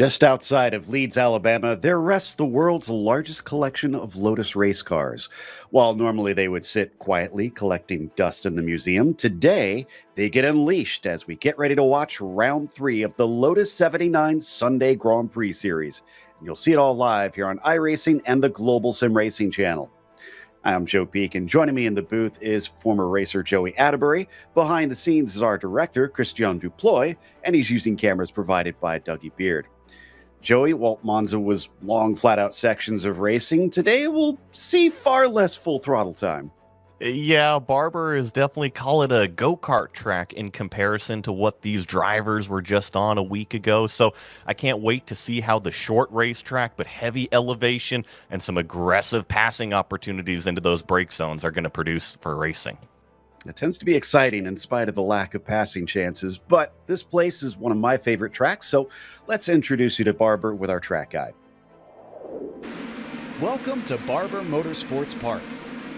Just outside of Leeds, Alabama, there rests the world's largest collection of Lotus race cars. While normally they would sit quietly collecting dust in the museum, today they get unleashed as we get ready to watch round 3 of the Lotus 79 Sunday Grand Prix series. And you'll see it all live here on iRacing and the Global Sim Racing channel. I'm Joe Peak, and joining me in the booth is former racer Joey Atterbury. Behind the scenes is our director, Christian Duploy, and he's using cameras provided by Dougie Beard. Joey, Walt Monza was long, flat-out sections of racing. Today, we'll see far less full throttle time. Yeah, Barber is definitely call it a go-kart track in comparison to what these drivers were just on a week ago. So I can't wait to see how the short racetrack, but heavy elevation and some aggressive passing opportunities into those brake zones are going to produce for racing. It tends to be exciting in spite of the lack of passing chances, but this place is one of my favorite tracks, so let's introduce you to Barber with our track guide. Welcome to Barber Motorsports Park.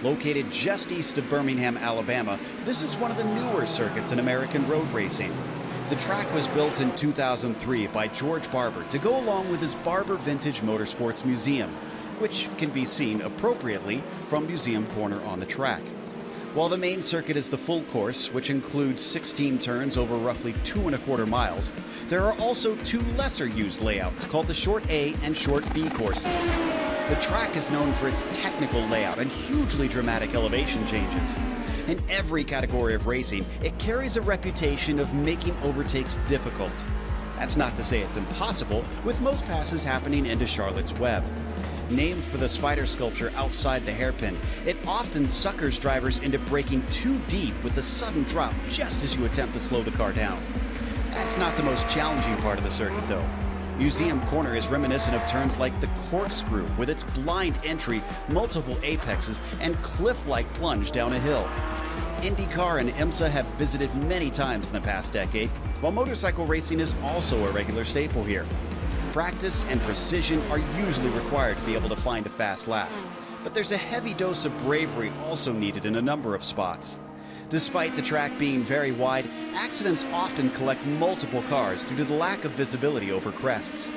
Located just east of Birmingham, Alabama, this is one of the newer circuits in American road racing. The track was built in 2003 by George Barber to go along with his Barber Vintage Motorsports Museum, which can be seen appropriately from Museum Corner on the track. While the main circuit is the full course, which includes 16 turns over roughly 2.25 miles, there are also two lesser used layouts called the Short A and Short B courses. The track is known for its technical layout and hugely dramatic elevation changes. In every category of racing, it carries a reputation of making overtakes difficult. That's not to say it's impossible, with most passes happening into Charlotte's Web. Named for the spider sculpture outside the hairpin, it often suckers drivers into braking too deep with a sudden drop just as you attempt to slow the car down. That's not the most challenging part of the circuit, though. Museum Corner is reminiscent of turns like the corkscrew, with its blind entry, multiple apexes, and cliff-like plunge down a hill. IndyCar and IMSA have visited many times in the past decade, while motorcycle racing is also a regular staple here. Practice and precision are usually required to be able to find a fast lap, but there's a heavy dose of bravery also needed in a number of spots. Despite the track being very wide, accidents often collect multiple cars due to the lack of visibility over crests.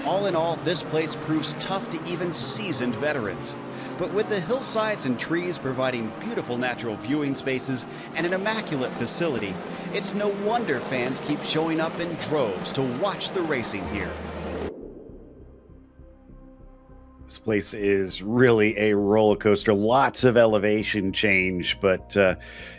All in all, this place proves tough to even seasoned veterans. But with the hillsides and trees providing beautiful natural viewing spaces and an immaculate facility, it's no wonder fans keep showing up in droves to watch the racing here. This place is really a roller coaster. Lots of elevation change, but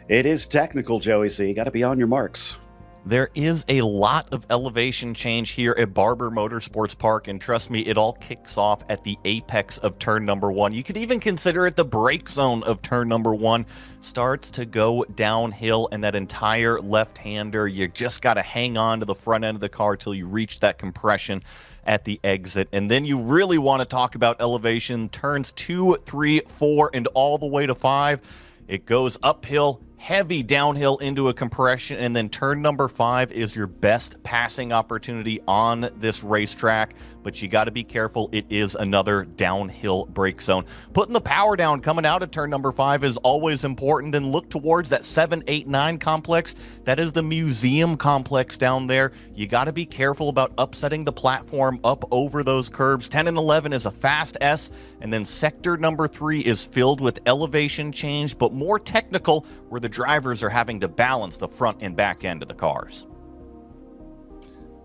it is technical, Joey, so you got to be on your marks. There is a lot of elevation change here at Barber Motorsports Park, and trust me, it all kicks off at the apex of turn number 1. You could even consider it the brake zone of turn number 1. Starts to go downhill, and that entire left-hander, you just got to hang on to the front end of the car till you reach that compression at the exit. And then you really want to talk about elevation. Turns 2, 3, 4, and all the way to 5. It goes uphill, heavy downhill into a compression, and then turn number 5 is your best passing opportunity on this racetrack. But you got to be careful. It is another downhill brake zone. Putting the power down coming out of turn number 5 is always important. Then look towards that 7, 8, 9 complex. That is the museum complex down there. You got to be careful about upsetting the platform up over those curbs. 10 and 11 is a fast S, and then sector number 3 is filled with elevation change, but more technical, where the drivers are having to balance the front and back end of the cars.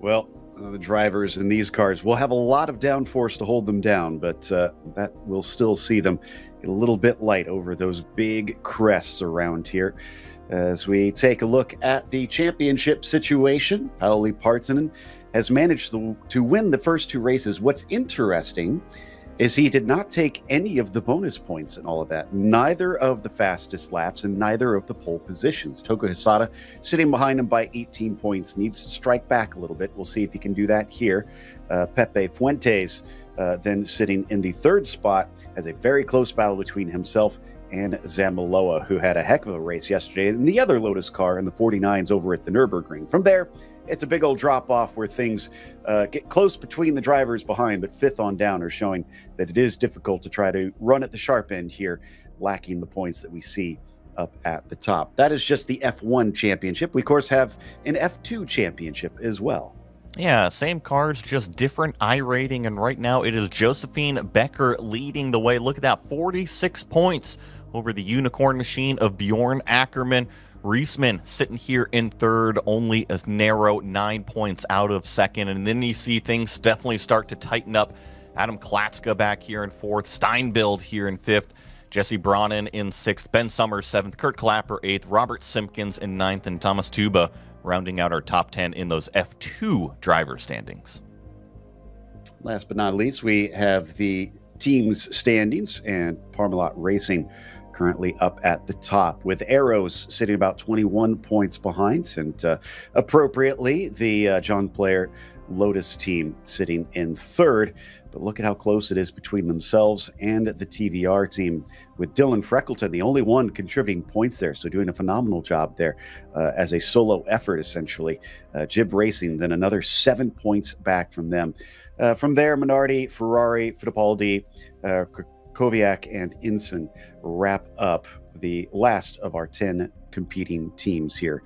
Well, the drivers in these cars will have a lot of downforce to hold them down, but that will still see them get a little bit light over those big crests around here. As we take a look at the championship situation, Pauli Partanen has managed to win the first 2 races. What's interesting is he did not take any of the bonus points and all of that. Neither of the fastest laps and neither of the pole positions. Toku Hisada sitting behind him by 18 points. Needs to strike back a little bit. We'll see if he can do that here. Pepe Fuentes then sitting in the 3rd spot, has a very close battle between himself and Zamaloa, who had a heck of a race yesterday in the other Lotus car in the 49s over at the Nürburgring. From there, it's a big old drop-off where things get close between the drivers behind, but 5th on down are showing that it is difficult to try to run at the sharp end here, lacking the points that we see up at the top. That is just the F1 championship. We, of course, have an F2 championship as well. Yeah, same cars, just different iRating, and right now it is Josephine Becker leading the way. Look at that, 46 points over the unicorn machine of Bjorn Ackerman. Reisman sitting here in third, only a narrow 9 points out of second, and then you see things definitely start to tighten up. Adam Klatska back here in fourth, Steinbild here in fifth, Jesse Bronin in sixth, Ben Summers seventh, Kurt Clapper eighth, Robert Simpkins in ninth, and Thomas Tuba rounding out our top 10 in those F2 driver standings. Last but not least, we have the team's standings, and Parmalat Racing currently up at the top, with Arrows sitting about 21 points behind, and appropriately, the John Player Lotus team sitting in third. But look at how close it is between themselves and the TVR team, with Dylan Freckleton, the only one contributing points there. So doing a phenomenal job there as a solo effort, essentially. Jib Racing, then another 7 points back from them. From there, Minardi, Ferrari, Fittipaldi, Koviak, and Inson wrap up the last of our 10 competing teams here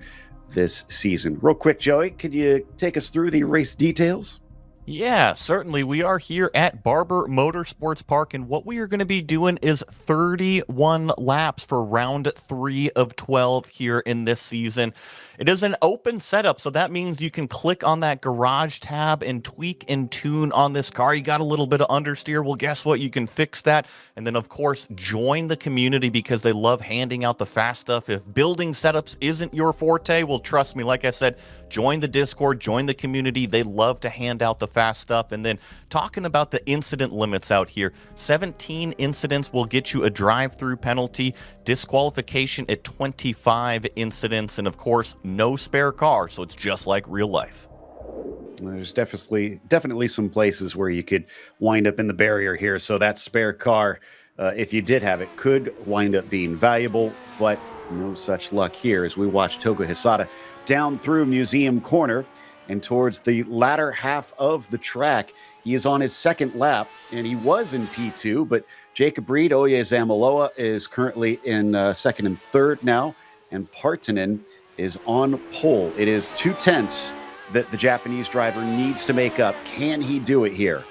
this season. Real quick, Joey, could you take us through the race details? Yeah, certainly. We are here at Barber Motorsports Park, and what we are going to be doing is 31 laps for round 3 of 12 here in this season. It is an open setup, so that means you can click on that garage tab and tweak and tune on this car. You got a little bit of understeer. Well, guess what? You can fix that. And then, of course, join the community, because they love handing out the fast stuff. If building setups isn't your forte, well, trust me, like I said, join the Discord, join the community. They love to hand out the fast stuff. And then talking about the incident limits out here, 17 incidents will get you a drive-through penalty, disqualification at 25 incidents, and of course, no spare car. So it's just like real life. There's definitely some places where you could wind up in the barrier here. So that spare car, if you did have it, could wind up being valuable, but no such luck here as we watch Togo Hisada down through Museum Corner and towards the latter half of the track. He is on his second lap, and he was in P2, but Jacob Reed, Oye Zamaloa is currently in second and third now, and Partanen is on pole. It is 2/10 that the Japanese driver needs to make up. Can he do it here?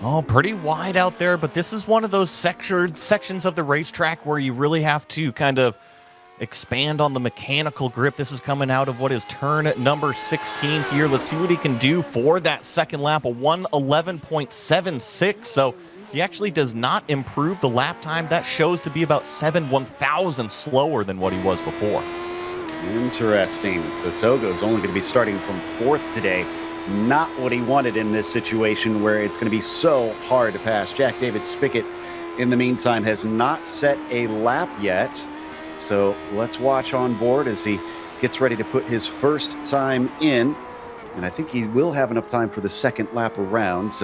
Oh, pretty wide out there, but this is one of those sections of the racetrack where you really have to kind of expand on the mechanical grip. This is coming out of what is turn number 16 here. Let's see what he can do for that second lap, a 1:11.76. So he actually does not improve the lap time. That shows to be about 7/1,000 slower than what he was before. Interesting. So Togo's only going to be starting from fourth today. Not what he wanted in this situation where it's going to be so hard to pass. Jack David Spickett, in the meantime, has not set a lap yet. So let's watch on board as he gets ready to put his first time in. And I think he will have enough time for the second lap around.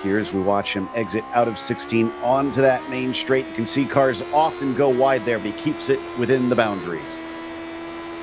Here as we watch him exit out of 16 onto that main straight. You can see cars often go wide there, but he keeps it within the boundaries.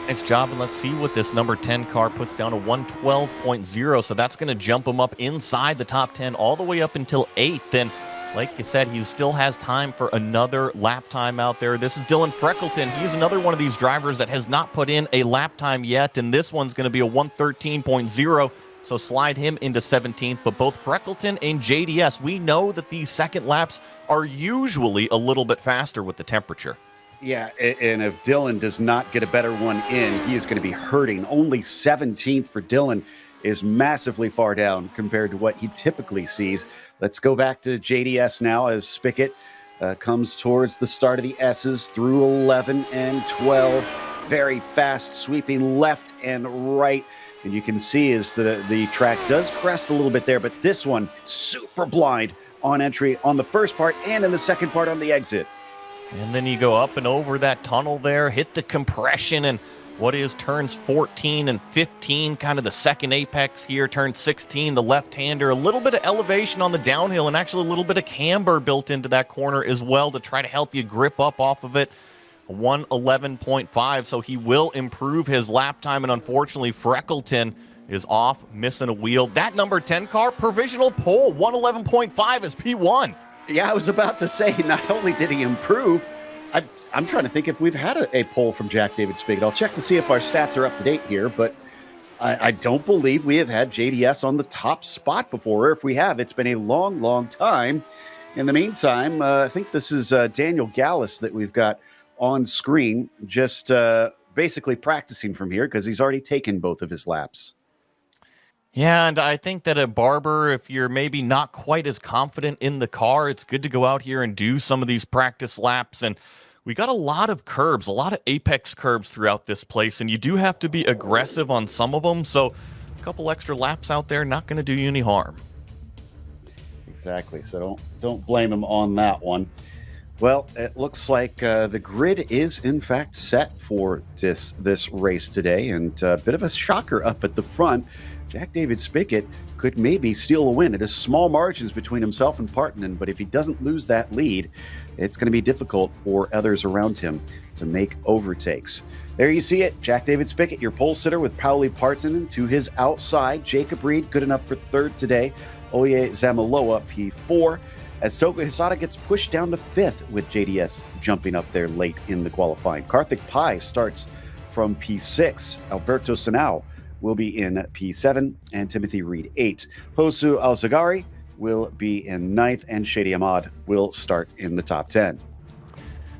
Nice job, and let's see what this number 10 car puts down, a 1:12.0. So that's going to jump him up inside the top 10 all the way up until 8th. And like you said, he still has time for another lap time out there. This is Dylan Freckleton. He's another one of these drivers that has not put in a lap time yet, and this one's going to be a 1:13.0, so slide him into 17th. But both Freckleton and JDS, we know that these second laps are usually a little bit faster with the temperature. Yeah, and if Dylan does not get a better one in, he is going to be hurting. Only 17th for Dylan is massively far down compared to what he typically sees. Let's go back to JDS now as Spickett comes towards the start of the S's through 11 and 12. Very fast, sweeping left and right. And you can see as the track does crest a little bit there, but this one super blind on entry on the first part and in the second part on the exit. And then you go up and over that tunnel there, hit the compression, and what is turns 14 and 15, kind of the second apex here. Turn 16, the left-hander, a little bit of elevation on the downhill, and actually a little bit of camber built into that corner as well to try to help you grip up off of it. 1:11.5, so he will improve his lap time, and unfortunately, Freckleton is off, missing a wheel. That number 10 car, provisional pole, 1:11.5 is P1. Yeah, I was about to say, not only did he improve, I'm trying to think if we've had a poll from Jack David Spiggott. I'll check to see if our stats are up to date here, but I don't believe we have had JDS on the top spot before, or if we have, it's been a long, long time. In the meantime, I think this is Daniel Gallus that we've got on screen, just basically practicing from here because he's already taken both of his laps. Yeah, and I think that at Barber, if you're maybe not quite as confident in the car, it's good to go out here and do some of these practice laps. And we got a lot of curbs, a lot of apex curbs throughout this place, and you do have to be aggressive on some of them. So a couple extra laps out there, not going to do you any harm. Exactly. So don't blame him on that one. Well, it looks like the grid is in fact set for this race today, and a bit of a shocker up at the front. Jack David Spickett could maybe steal a win. It is small margins between himself and Partanen, but if he doesn't lose that lead, it's going to be difficult for others around him to make overtakes. There you see it. Jack David Spickett, your pole sitter with Pauli Partanen to his outside. Jacob Reed, good enough for third today. Oye Zamaloa, P4. As Togo Hisada gets pushed down to fifth with JDS jumping up there late in the qualifying. Karthik Pai starts from P6. Alberto Sanao will be in P7, and Timothy Reed 8. Hosu Alzagari will be in 9th, and Shady Ahmad will start in the top 10.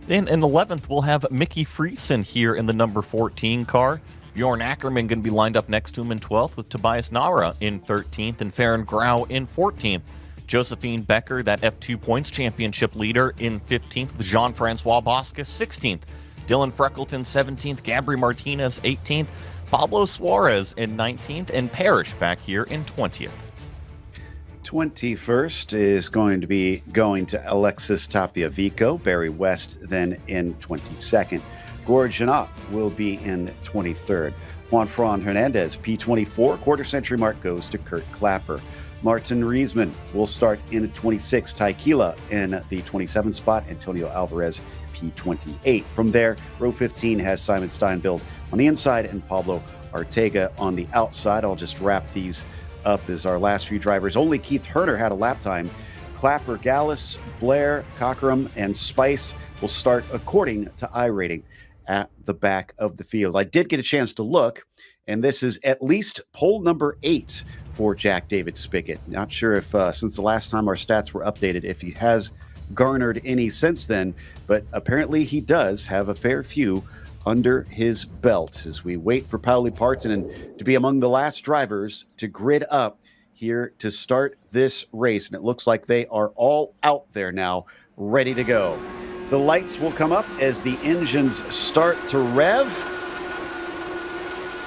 Then in 11th, we'll have Mickey Friesen here in the number 14 car. Bjorn Ackerman going to be lined up next to him in 12th, with Tobias Nara in 13th and Farron Grau in 14th. Josephine Becker, that F2 points championship leader, in 15th, with Jean-Francois Bosca 16th. Dylan Freckleton 17th, Gabri Martinez 18th, Pablo Suarez in 19th, and Parrish back here in 20th. 21st is going to be going to Alexis Tapia Vico, Barry West then in 22nd. Gord Janot will be in 23rd. Juan Fran Hernandez, P24, quarter century mark goes to Kurt Clapper. Martin Riesman will start in 26th. Ty Keela in the 27th spot. Antonio Alvarez, P28. From there, row 15 has Simon Steinbild on the inside and Pablo Arteaga on the outside. I'll just wrap these up as our last few drivers. Only Keith Herner had a lap time. Clapper, Gallus, Blair, Cockram, and Spice will start according to iRating at the back of the field. I did get a chance to look, and this is at least pole number 8 for Jack David Spickett. Not sure if, since the last time our stats were updated, if he has garnered any since then, but apparently he does have a fair few under his belt as we wait for Pauli Partanen to be among the last drivers to grid up here to start this race. And it looks like they are all out there now, ready to go. The lights will come up as the engines start to rev.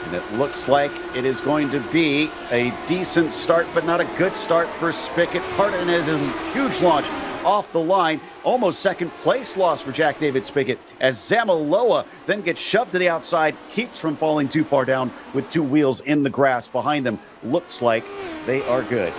And it looks like it is going to be a decent start, but not a good start for Spickett. Partanen is a huge launch off the line. Almost second place loss for Jack David Spickett as Zamaloa then gets shoved to the outside, keeps from falling too far down with two wheels in the grass behind them. Looks like they are good.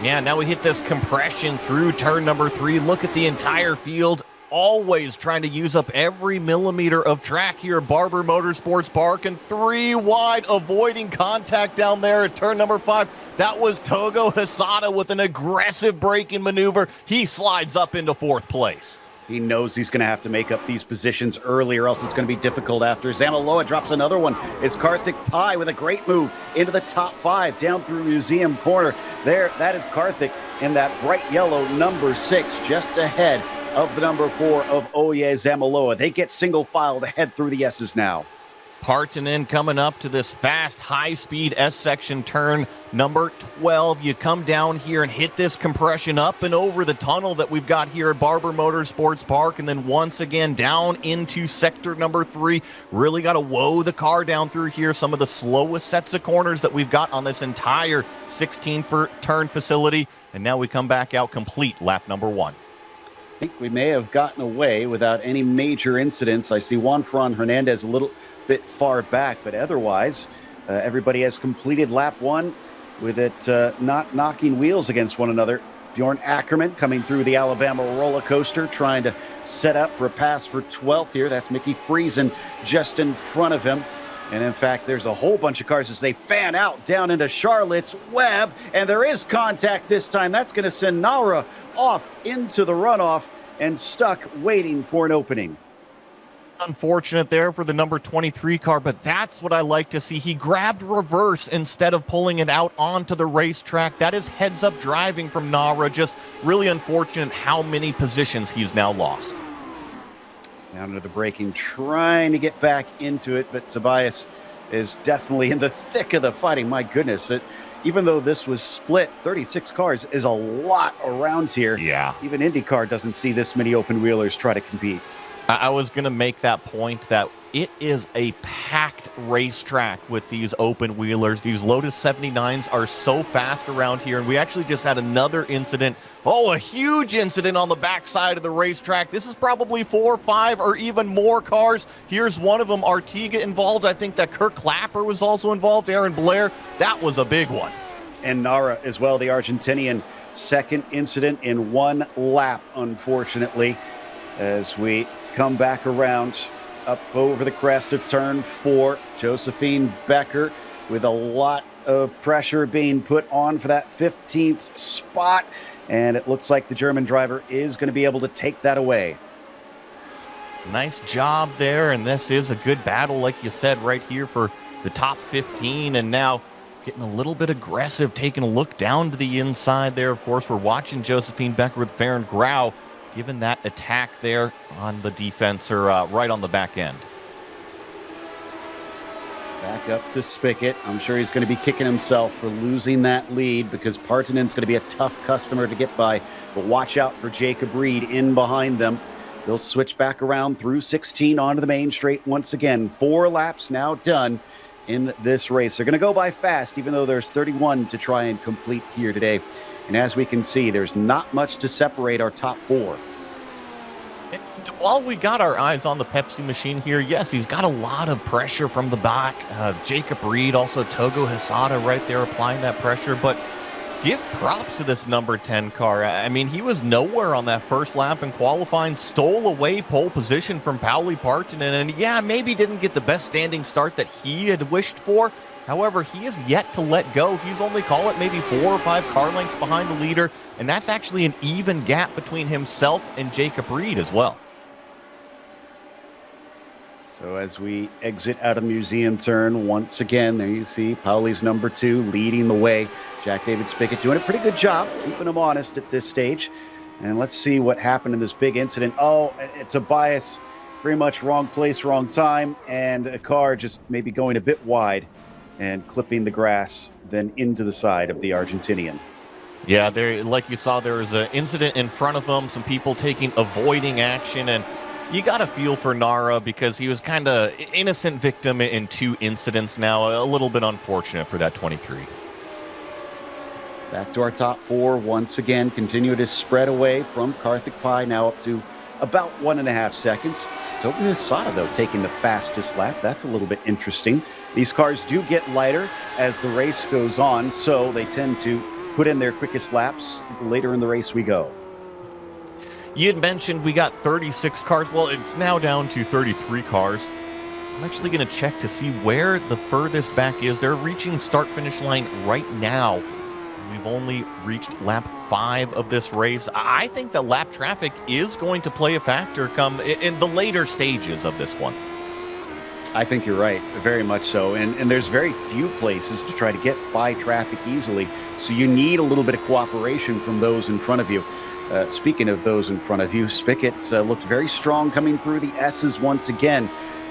Yeah, now we hit this compression through turn number 3. Look at the entire field. Always trying to use up every millimeter of track here at Barber Motorsports Park, and 3 wide, avoiding contact down there at turn number 5. That was Togo Hisada with an aggressive braking maneuver. He slides up into 4th place. He knows he's going to have to make up these positions early or else it's going to be difficult after. Zamaloa drops another one. It's Karthik Pai with a great move into the top 5 down through Museum Corner. There, that is Karthik in that bright yellow number 6 just ahead of the number 4 of Oye Zamaloa. They get single file to head through the S's now. Partanen coming up to this fast, high-speed S-section turn number 12. You come down here and hit this compression up and over the tunnel that we've got here at Barber Motorsports Park, and then once again down into sector number 3. Really got to woe the car down through here. Some of the slowest sets of corners that we've got on this entire 16-turn facility. And now we come back out complete lap number 1. I think we may have gotten away without any major incidents. I see Juan Fran Hernandez a little bit far back, but otherwise, everybody has completed lap 1 with it not knocking wheels against one another. Bjorn Ackerman coming through the Alabama roller coaster, trying to set up for a pass for 12th here. That's Mickey Friesen just in front of him. And in fact, there's a whole bunch of cars as they fan out down into Charlotte's Web, and there is contact this time. That's going to send Nara off into the runoff and stuck waiting for an opening. Unfortunate there for the number 23 car, but that's what I like to see. He grabbed reverse instead of pulling it out onto the racetrack. That is heads-up driving from Nara. Just really unfortunate how many positions he's now lost. Down to the braking, trying to get back into it, but Tobias is definitely in the thick of the fighting. My goodness, even though this was split, 36 cars is a lot around here. Yeah. Even IndyCar doesn't see this many open wheelers try to compete. I was going to make that point that it is a packed racetrack with these open wheelers. These Lotus 79s are so fast around here, and we actually just had another incident. Oh, a huge incident on the backside of the racetrack. This is probably 4, 5, or even more cars. Here's one of them, Artiga involved. I think that Kirk Clapper was also involved, Aaron Blair. That was a big one. And Nara as well, the Argentinian. Second incident in one lap, unfortunately, as we come back around up over the crest of turn 4. Josephine Becker with a lot of pressure being put on for that 15th spot. And it looks like the German driver is going to be able to take that away. Nice job there. And this is a good battle, like you said, right here for the top 15. And now getting a little bit aggressive, taking a look down to the inside there. Of course, we're watching Josephine Becker with Farron Grau, given that attack there on the defense, or right on the back end. Back up to Spickett. I'm sure he's going to be kicking himself for losing that lead, because Partanen's going to be a tough customer to get by. But watch out for Jacob Reed in behind them. They'll switch back around through 16 onto the main straight once again. 4 laps now done in this race. They're going to go by fast, even though there's 31 to try and complete here today. And as we can see, there's not much to separate our top 4. And while we got our eyes on the Pepsi machine here, yes, he's got a lot of pressure from the back. Jacob Reed, also Togo Hisada right there applying that pressure. But give props to this number 10 car. I mean, he was nowhere on that first lap in qualifying, stole away pole position from Pauli Partanen. And yeah, maybe didn't get the best standing start that he had wished for. However, he is yet to let go. He's only, call it, maybe 4 or 5 car lengths behind the leader, and that's actually an even gap between himself and Jacob Reed as well. So as we exit out of the museum turn, once again, there you see Pauli's number 2 leading the way. Jack David Spickett doing a pretty good job keeping him honest at this stage. And let's see what happened in this big incident. Oh, Tobias, very much wrong place, wrong time, and a car just maybe going a bit wide and clipping the grass, then into the side of the Argentinian. Yeah, there, like you saw, there was an incident in front of him, some people avoiding action, and you got to feel for Nara because he was kind of innocent victim in 2 incidents now. A little bit unfortunate for that 23. Back to our top 4 once again. Continue to spread away from Karthik Pai, now up to about 1.5 seconds. Togo Hisada, though, taking the fastest lap. That's a little bit interesting. These cars do get lighter as the race goes on, so they tend to put in their quickest laps later in the race we go. You had mentioned we got 36 cars. Well, it's now down to 33 cars. I'm actually going to check to see where the furthest back is. They're reaching start-finish line right now. We've only reached lap 5 of this race. I think the lap traffic is going to play a factor come in the later stages of this one. I think you're right, very much so. And there's very few places to try to get by traffic easily. So you need a little bit of cooperation from those in front of you. Speaking of those in front of you, Spickett looked very strong coming through the S's once again.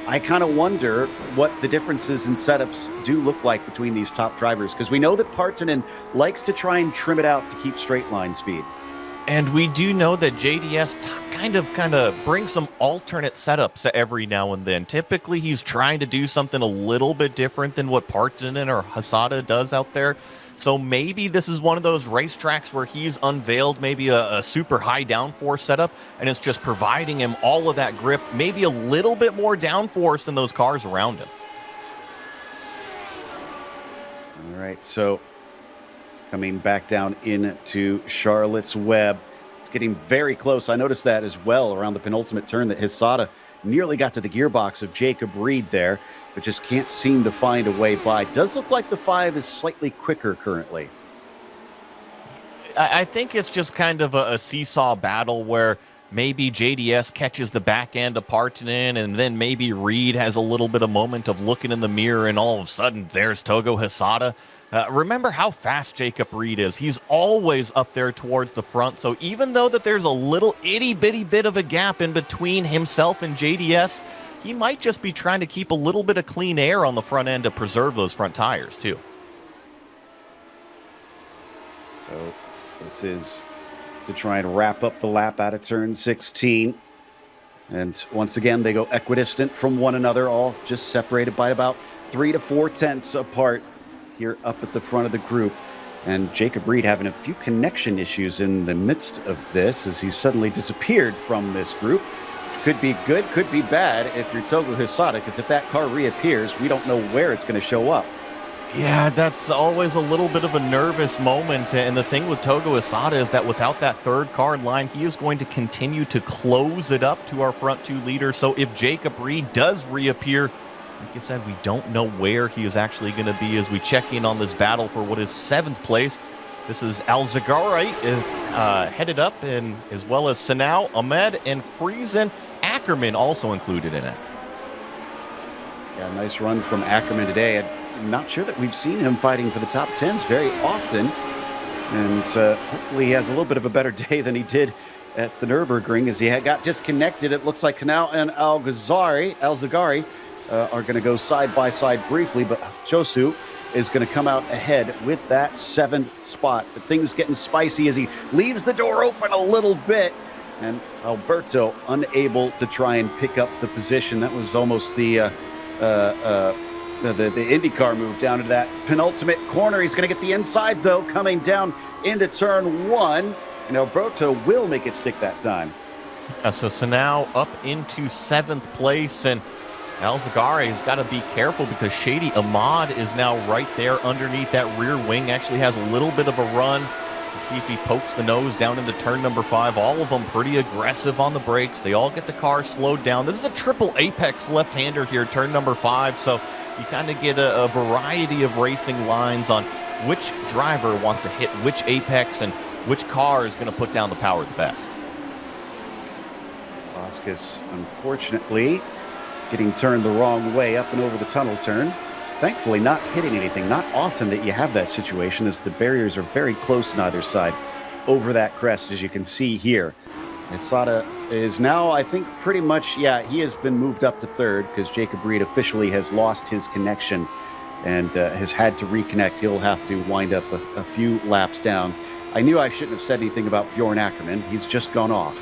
I kind of wonder what the differences in setups do look like between these top drivers, because we know that Partanen likes to try and trim it out to keep straight line speed. And we do know that JDS kind of brings some alternate setups every now and then. Typically, he's trying to do something a little bit different than what Partanen or Hisada does out there. So maybe this is one of those racetracks where he's unveiled maybe a super high downforce setup, and it's just providing him all of that grip, maybe a little bit more downforce than those cars around him. All right, so coming back down into Charlotte's Web. It's getting very close. I noticed that as well around the penultimate turn, that Hisada nearly got to the gearbox of Jacob Reed there, but just can't seem to find a way by. Does look like the 5 is slightly quicker currently. I think it's just kind of a seesaw battle where maybe JDS catches the back end of Partonen, and then maybe Reed has a little bit of moment of looking in the mirror, and all of a sudden there's Togo Hisada. Remember how fast Jacob Reed is. He's always up there towards the front, so even though that there's a little itty-bitty bit of a gap in between himself and JDS, he might just be trying to keep a little bit of clean air on the front end to preserve those front tires, too. So this is to try and wrap up the lap out of turn 16. And once again, they go equidistant from one another, all just separated by about 3 to 4 tenths apart here up at the front of the group. And Jacob Reed having a few connection issues in the midst of this as he suddenly disappeared from this group. Which could be good, could be bad if you're Togo Hisada, because if that car reappears, we don't know where it's going to show up. Yeah, that's always a little bit of a nervous moment. And the thing with Togo Hisada is that without that third car in line, he is going to continue to close it up to our front two leaders. So if Jacob Reed does reappear, like you said, we don't know where he is actually going to be as we check in on this battle for what is 7th place. This is Alzagari headed up, and as well as Sanau, Ahmed, and Friesen. Ackerman also included in it. Yeah, nice run from Ackerman today. I'm not sure that we've seen him fighting for the top 10s very often. And hopefully he has a little bit of a better day than he did at the Nürburgring as he got disconnected. It looks like Canal and Alzagari are going to go side by side briefly, but Josu is going to come out ahead with that 7th spot. But things getting spicy as he leaves the door open a little bit, and Alberto unable to try and pick up the position. That was almost the IndyCar move down into that penultimate corner. He's going to get the inside, though, coming down into turn 1, and Alberto will make it stick that time. So Sanau up into 7th place, and Alzagari has got to be careful because Shady Ahmad is now right there underneath that rear wing. Actually has a little bit of a run. Let's see if he pokes the nose down into turn number 5. All of them pretty aggressive on the brakes. They all get the car slowed down. This is a triple apex left-hander here, turn number 5. So you kind of get a variety of racing lines on which driver wants to hit which apex and which car is going to put down the power the best. Vasquez, unfortunately, getting turned the wrong way up and over the tunnel turn. Thankfully not hitting anything. Not often that you have that situation as the barriers are very close on either side over that crest, as you can see here. Hisada is now, I think, pretty much, he has been moved up to 3rd because Jacob Reed officially has lost his connection and has had to reconnect. He'll have to wind up a few laps down. I knew I shouldn't have said anything about Bjorn Ackerman. He's just gone off.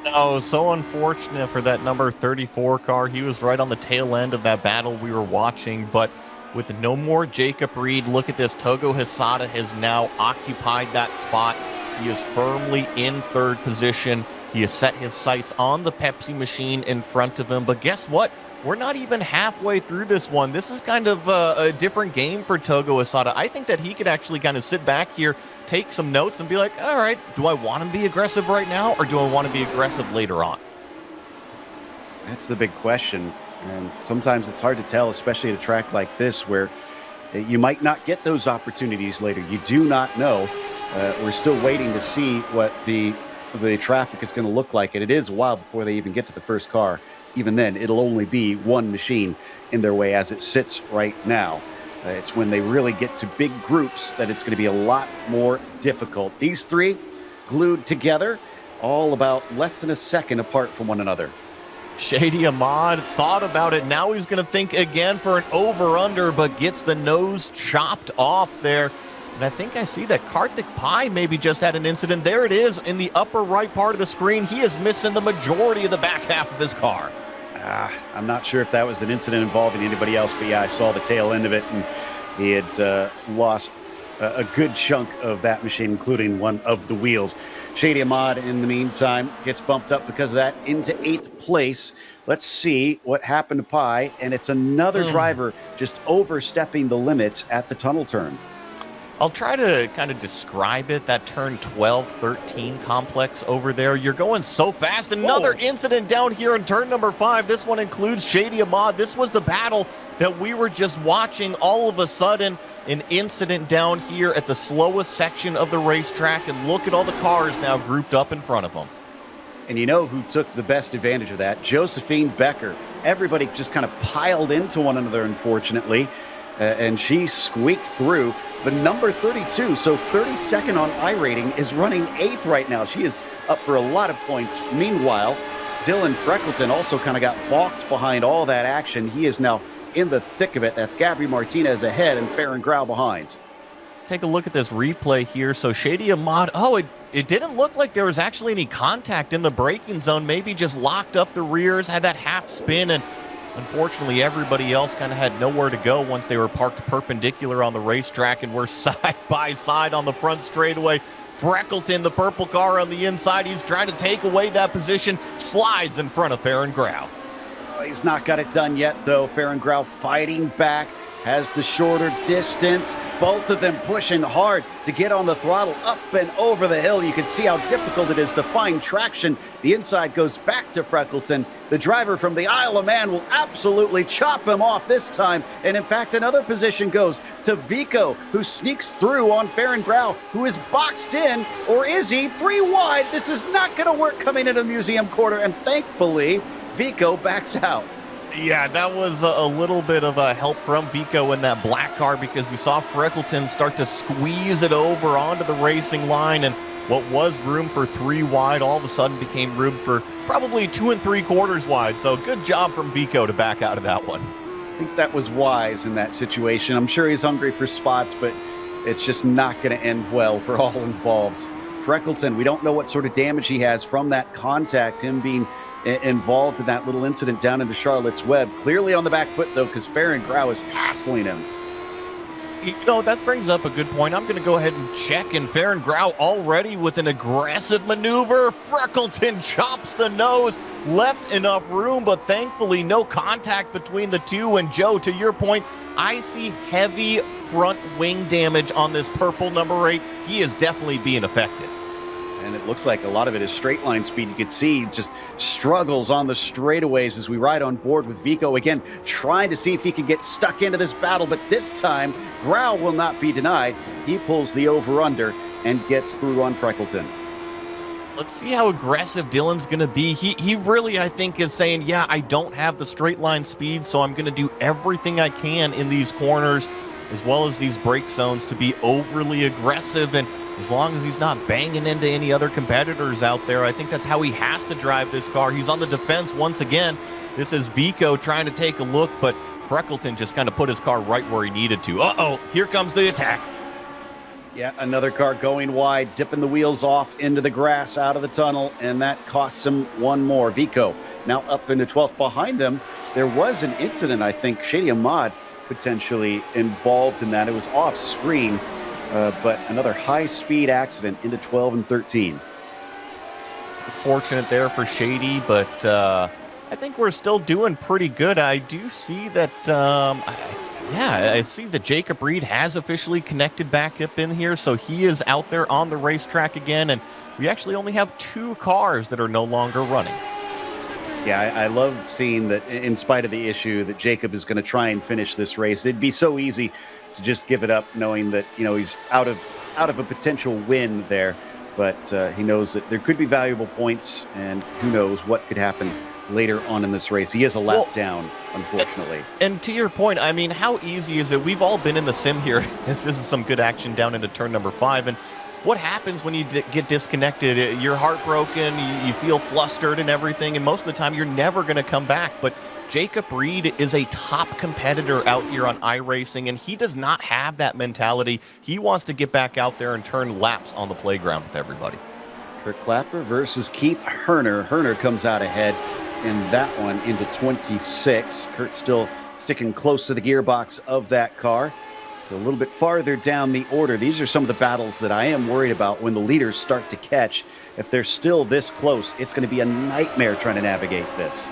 No, so unfortunate for that number 34 car. He was right on the tail end of that battle we were watching, but with no more Jacob Reed, look at this. Togo Hisada has now occupied that spot. He is firmly in 3rd position. He has set his sights on the Pepsi machine in front of him, but guess what? We're not even halfway through this one. This is kind of a different game for Togo Hisada. I think that he could actually kind of sit back here, take some notes, and be like, all right, do I want to be aggressive right now, or do I want to be aggressive later on? That's the big question. And sometimes it's hard to tell, especially at a track like this, where you might not get those opportunities later. You do not know. We're still waiting to see what the traffic is going to look like, and it is a while before they even get to the first car. Even then, it'll only be one machine in their way as it sits right now. It's when they really get to big groups that it's going to be a lot more difficult. These three glued together, all about less than a second apart from one another. Shady Ahmad thought about it. Now he's going to think again for an over-under, but gets the nose chopped off there. And I think I see that Karthik Pai maybe just had an incident. There it is in the upper right part of the screen. He is missing the majority of the back half of his car. I'm not sure if that was an incident involving anybody else, but I saw the tail end of it, and he had lost a good chunk of that machine, including one of the wheels. Shady Ahmad, in the meantime, gets bumped up because of that into 8th place. Let's see what happened to Pai, and it's another driver just overstepping the limits at the tunnel turn. I'll try to kind of describe it, that turn 12-13 complex over there. You're going so fast. Another incident down here in turn number 5. This one includes Shady Ahmad. This was the battle that we were just watching. All of a sudden, an incident down here at the slowest section of the racetrack. And look at all the cars now grouped up in front of them. And you know who took the best advantage of that? Josephine Becker. Everybody just kind of piled into one another, unfortunately, and she squeaked through. The number 32, so 32nd on iRating, is running 8th right now. She is up for a lot of points. Meanwhile, Dylan Freckleton also kind of got balked behind all that action. He is now in the thick of it. That's Gabby Martinez ahead and Farron Grau behind. Take a look at this replay here. So Shady Ahmad, it didn't look like there was actually any contact in the braking zone. Maybe just locked up the rears, had that half spin, and unfortunately everybody else kind of had nowhere to go once they were parked perpendicular on the racetrack and were side by side on the front straightaway. Freckleton, the purple car on the inside, he's trying to take away that position, slides in front of Farron Grau. He's not got it done yet, though. Farron Grau fighting back, has the shorter distance. Both of them pushing hard to get on the throttle up and over the hill. You can see how difficult it is to find traction. The inside goes back to Freckleton. The driver from the Isle of Man will absolutely chop him off this time. And in fact, another position goes to Vico, who sneaks through on Farron Grau, who is boxed in, or is he? 3 wide. This is not going to work coming into the museum quarter. And thankfully, Vico backs out. Yeah, that was a little bit of a help from Vico in that black car, because you saw Freckleton start to squeeze it over onto the racing line, and what was room for 3 wide all of a sudden became room for probably 2 3/4 wide. So good job from Vico to back out of that one. I think that was wise in that situation. I'm sure he's hungry for spots, but it's just not going to end well for all involved. Freckleton, we don't know what sort of damage he has from that contact, him being involved in that little incident down into Charlotte's Web. Clearly on the back foot, though, because Farron Grau is hassling him. You know, that brings up a good point. I'm going to go ahead and check, and Farron Grau already with an aggressive maneuver. Freckleton chops the nose, left enough room, but thankfully no contact between the two. And Joe, to your point, I see heavy front wing damage on this purple number 8. He is definitely being affected. And it looks like a lot of it is straight line speed. You can see just struggles on the straightaways as we ride on board with Vico again, trying to see if he can get stuck into this battle. But this time, Grau will not be denied. He pulls the over-under and gets through on Freckleton. Let's see how aggressive Dylan's going to be. He really, I think, is saying, yeah, I don't have the straight line speed, so I'm going to do everything I can in these corners as well as these brake zones to be overly aggressive. And as long as he's not banging into any other competitors out there, I think that's how he has to drive this car. He's on the defense once again. This is Vico trying to take a look, but Freckleton just kind of put his car right where he needed to. Uh-oh, here comes the attack. Yeah, another car going wide, dipping the wheels off into the grass out of the tunnel, and that costs him one more. Vico now up into 12th. Behind them, there was an incident, I think, Shady Ahmad potentially involved in that. It was off screen. But another high-speed accident into 12 and 13. Fortunate there for Shady, but I think we're still doing pretty good. I do see that, I see that Jacob Reed has officially connected back up in here, so he is out there on the racetrack again, and we actually only have 2 cars that are no longer running. Yeah, I love seeing that in spite of the issue that Jacob is going to try and finish this race. It'd be so easy to just give it up knowing that, he's out of a potential win there, but he knows that there could be valuable points, and who knows what could happen later on in this race. He is a lap down, unfortunately. And to your point, I mean, how easy is it? We've all been in the sim here. This is some good action down into turn number 5, and what happens when you get disconnected? You're heartbroken, you feel flustered and everything, and most of the time you're never going to come back. But Jacob Reed is a top competitor out here on iRacing, and he does not have that mentality. He wants to get back out there and turn laps on the playground with everybody. Kurt Clapper versus Keith Herner. Herner comes out ahead in that one into 26. Kurt still sticking close to the gearbox of that car. So a little bit farther down the order. These are some of the battles that I am worried about when the leaders start to catch. If they're still this close, it's going to be a nightmare trying to navigate this.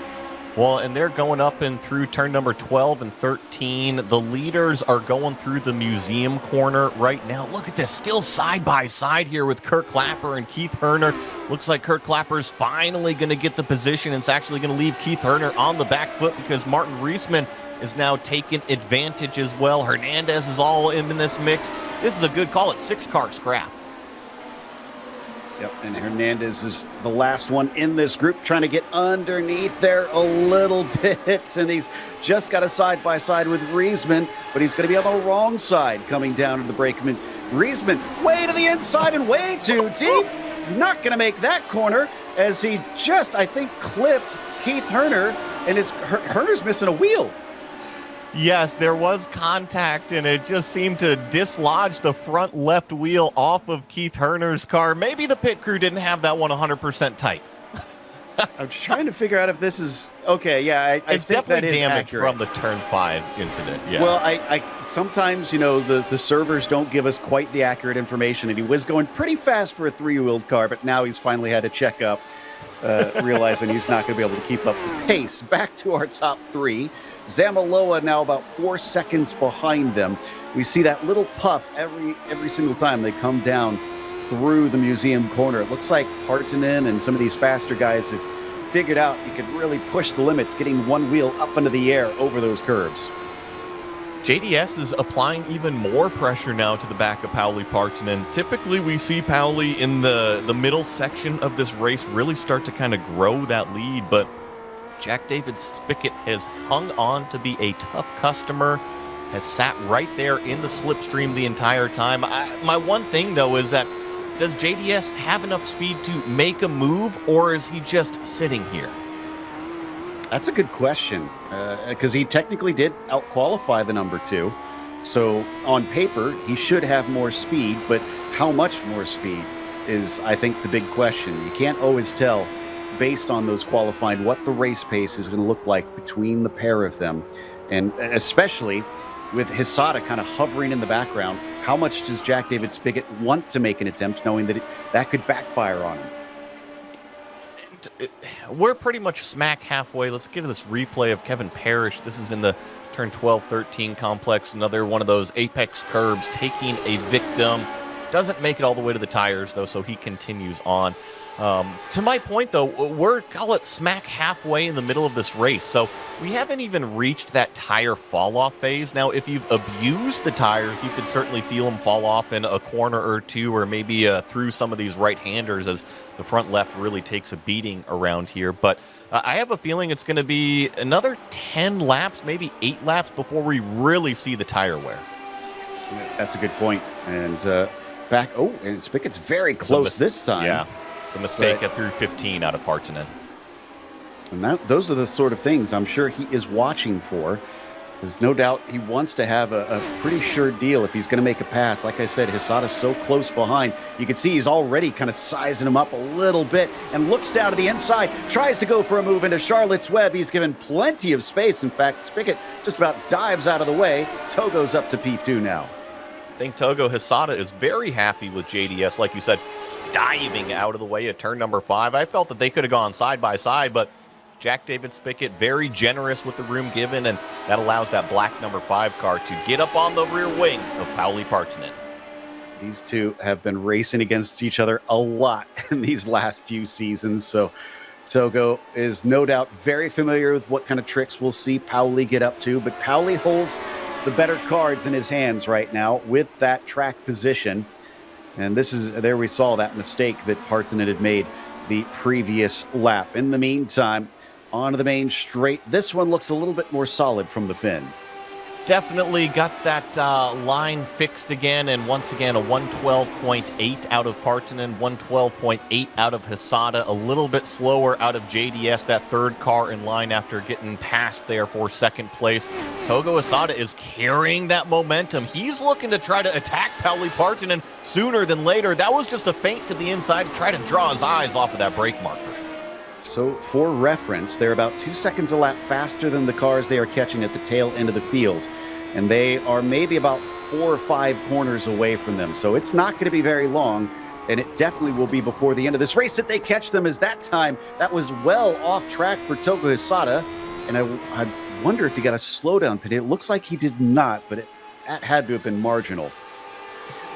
Well, and they're going up and through turn number 12 and 13. The leaders are going through the museum corner right now. Look at this, still side by side here with Kurt Clapper and Keith Herner. Looks like Kurt Clapper is finally going to get the position. It's actually going to leave Keith Herner on the back foot because Martin Reisman is now taking advantage as well. Hernandez is all in this mix. This is a good call. It's 6-car scrap. Yep, and Hernandez is the last one in this group, trying to get underneath there a little bit, and he's just got a side-by-side with Riesman, but he's going to be on the wrong side coming down to the brakeman. Riesman way to the inside and way too deep. Not going to make that corner as he just, I think, clipped Keith Herner, and Herner's missing a wheel. Yes, there was contact, and it just seemed to dislodge the front left wheel off of Keith Herner's car. Maybe the pit crew didn't have that one 100% tight. I'm trying to figure out if this is okay. Yeah, I it's think definitely that is damage accurate from the turn 5 incident. Yeah. Well, I sometimes, the servers don't give us quite the accurate information, and he was going pretty fast for a 3-wheeled car, but now he's finally had to check up, realizing he's not going to be able to keep up the pace. Back to our top 3. Zamaloa now about 4 seconds behind them. We see that little puff every single time they come down through the museum corner. It looks like Partanen and some of these faster guys have figured out you could really push the limits, getting one wheel up into the air over those curves. JDS is applying even more pressure now to the back of Pauli Partanen. Typically, we see Pauli in the middle section of this race really start to kind of grow that lead, but Jack David Spickett has hung on to be a tough customer, has sat right there in the slipstream the entire time. My one thing, though, is that does JDS have enough speed to make a move, or is he just sitting here? That's a good question, because he technically did out-qualify the number 2. So on paper, he should have more speed, but how much more speed is, I think, the big question. You can't always tell based on those qualifying what the race pace is going to look like between the pair of them. And especially with Hisada kind of hovering in the background, how much does Jack David Spickett want to make an attempt, knowing that that could backfire on him? We're pretty much smack halfway. Let's get to this replay of Kevin Parrish. This is in the turn 12-13 complex. Another one of those apex curbs, taking a victim. Doesn't make it all the way to the tires, though, so he continues on. To my point, though, we're, call it, smack halfway in the middle of this race, so we haven't even reached that tire fall-off phase. Now, if you've abused the tires, you could certainly feel them fall off in a corner or two, or maybe through some of these right-handers as the front left really takes a beating around here. But I have a feeling it's going to be another 10 laps, maybe 8 laps, before we really see the tire wear. That's a good point. And and Spickett's very close this time. Yeah. It's a mistake at through 15 out of Partanen. And those are the sort of things I'm sure he is watching for. There's no doubt he wants to have a pretty sure deal if he's going to make a pass. Like I said, Hisada's so close behind. You can see he's already kind of sizing him up a little bit and looks down to the inside, tries to go for a move into Charlotte's Web. He's given plenty of space. In fact, Spickett just about dives out of the way. Togo's up to P2 now. I think Togo Hisada is very happy with JDS, like you said, diving out of the way at turn number 5. I felt that they could have gone side by side, but Jack David Spickett very generous with the room given, and that allows that black number 5 car to get up on the rear wing of Pauli Partanen. These two have been racing against each other a lot in these last few seasons, so Togo is no doubt very familiar with what kind of tricks we'll see Pauli get up to, but Pauli holds the better cards in his hands right now with that track position. And there we saw that mistake that Partanen had made the previous lap. In the meantime, onto the main straight. This one looks a little bit more solid from the fin. Definitely got that line fixed again, and once again a 112.8 out of Partanen, 112.8 out of Hisada, a little bit slower out of JDS, that third car in line after getting past there for second place. Togo Hisada is carrying that momentum. He's looking to try to attack Pauli Partanen sooner than later. That was just a feint to the inside to try to draw his eyes off of that brake marker. So for reference, they're about 2 seconds a lap faster than the cars they are catching at the tail end of the field. And they are maybe about 4 or 5 corners away from them. So it's not going to be very long, and it definitely will be before the end of this race that they catch them, as that time that was well off track for Togo Hisada. And I wonder if he got a slowdown pit. It looks like he did not, but that had to have been marginal.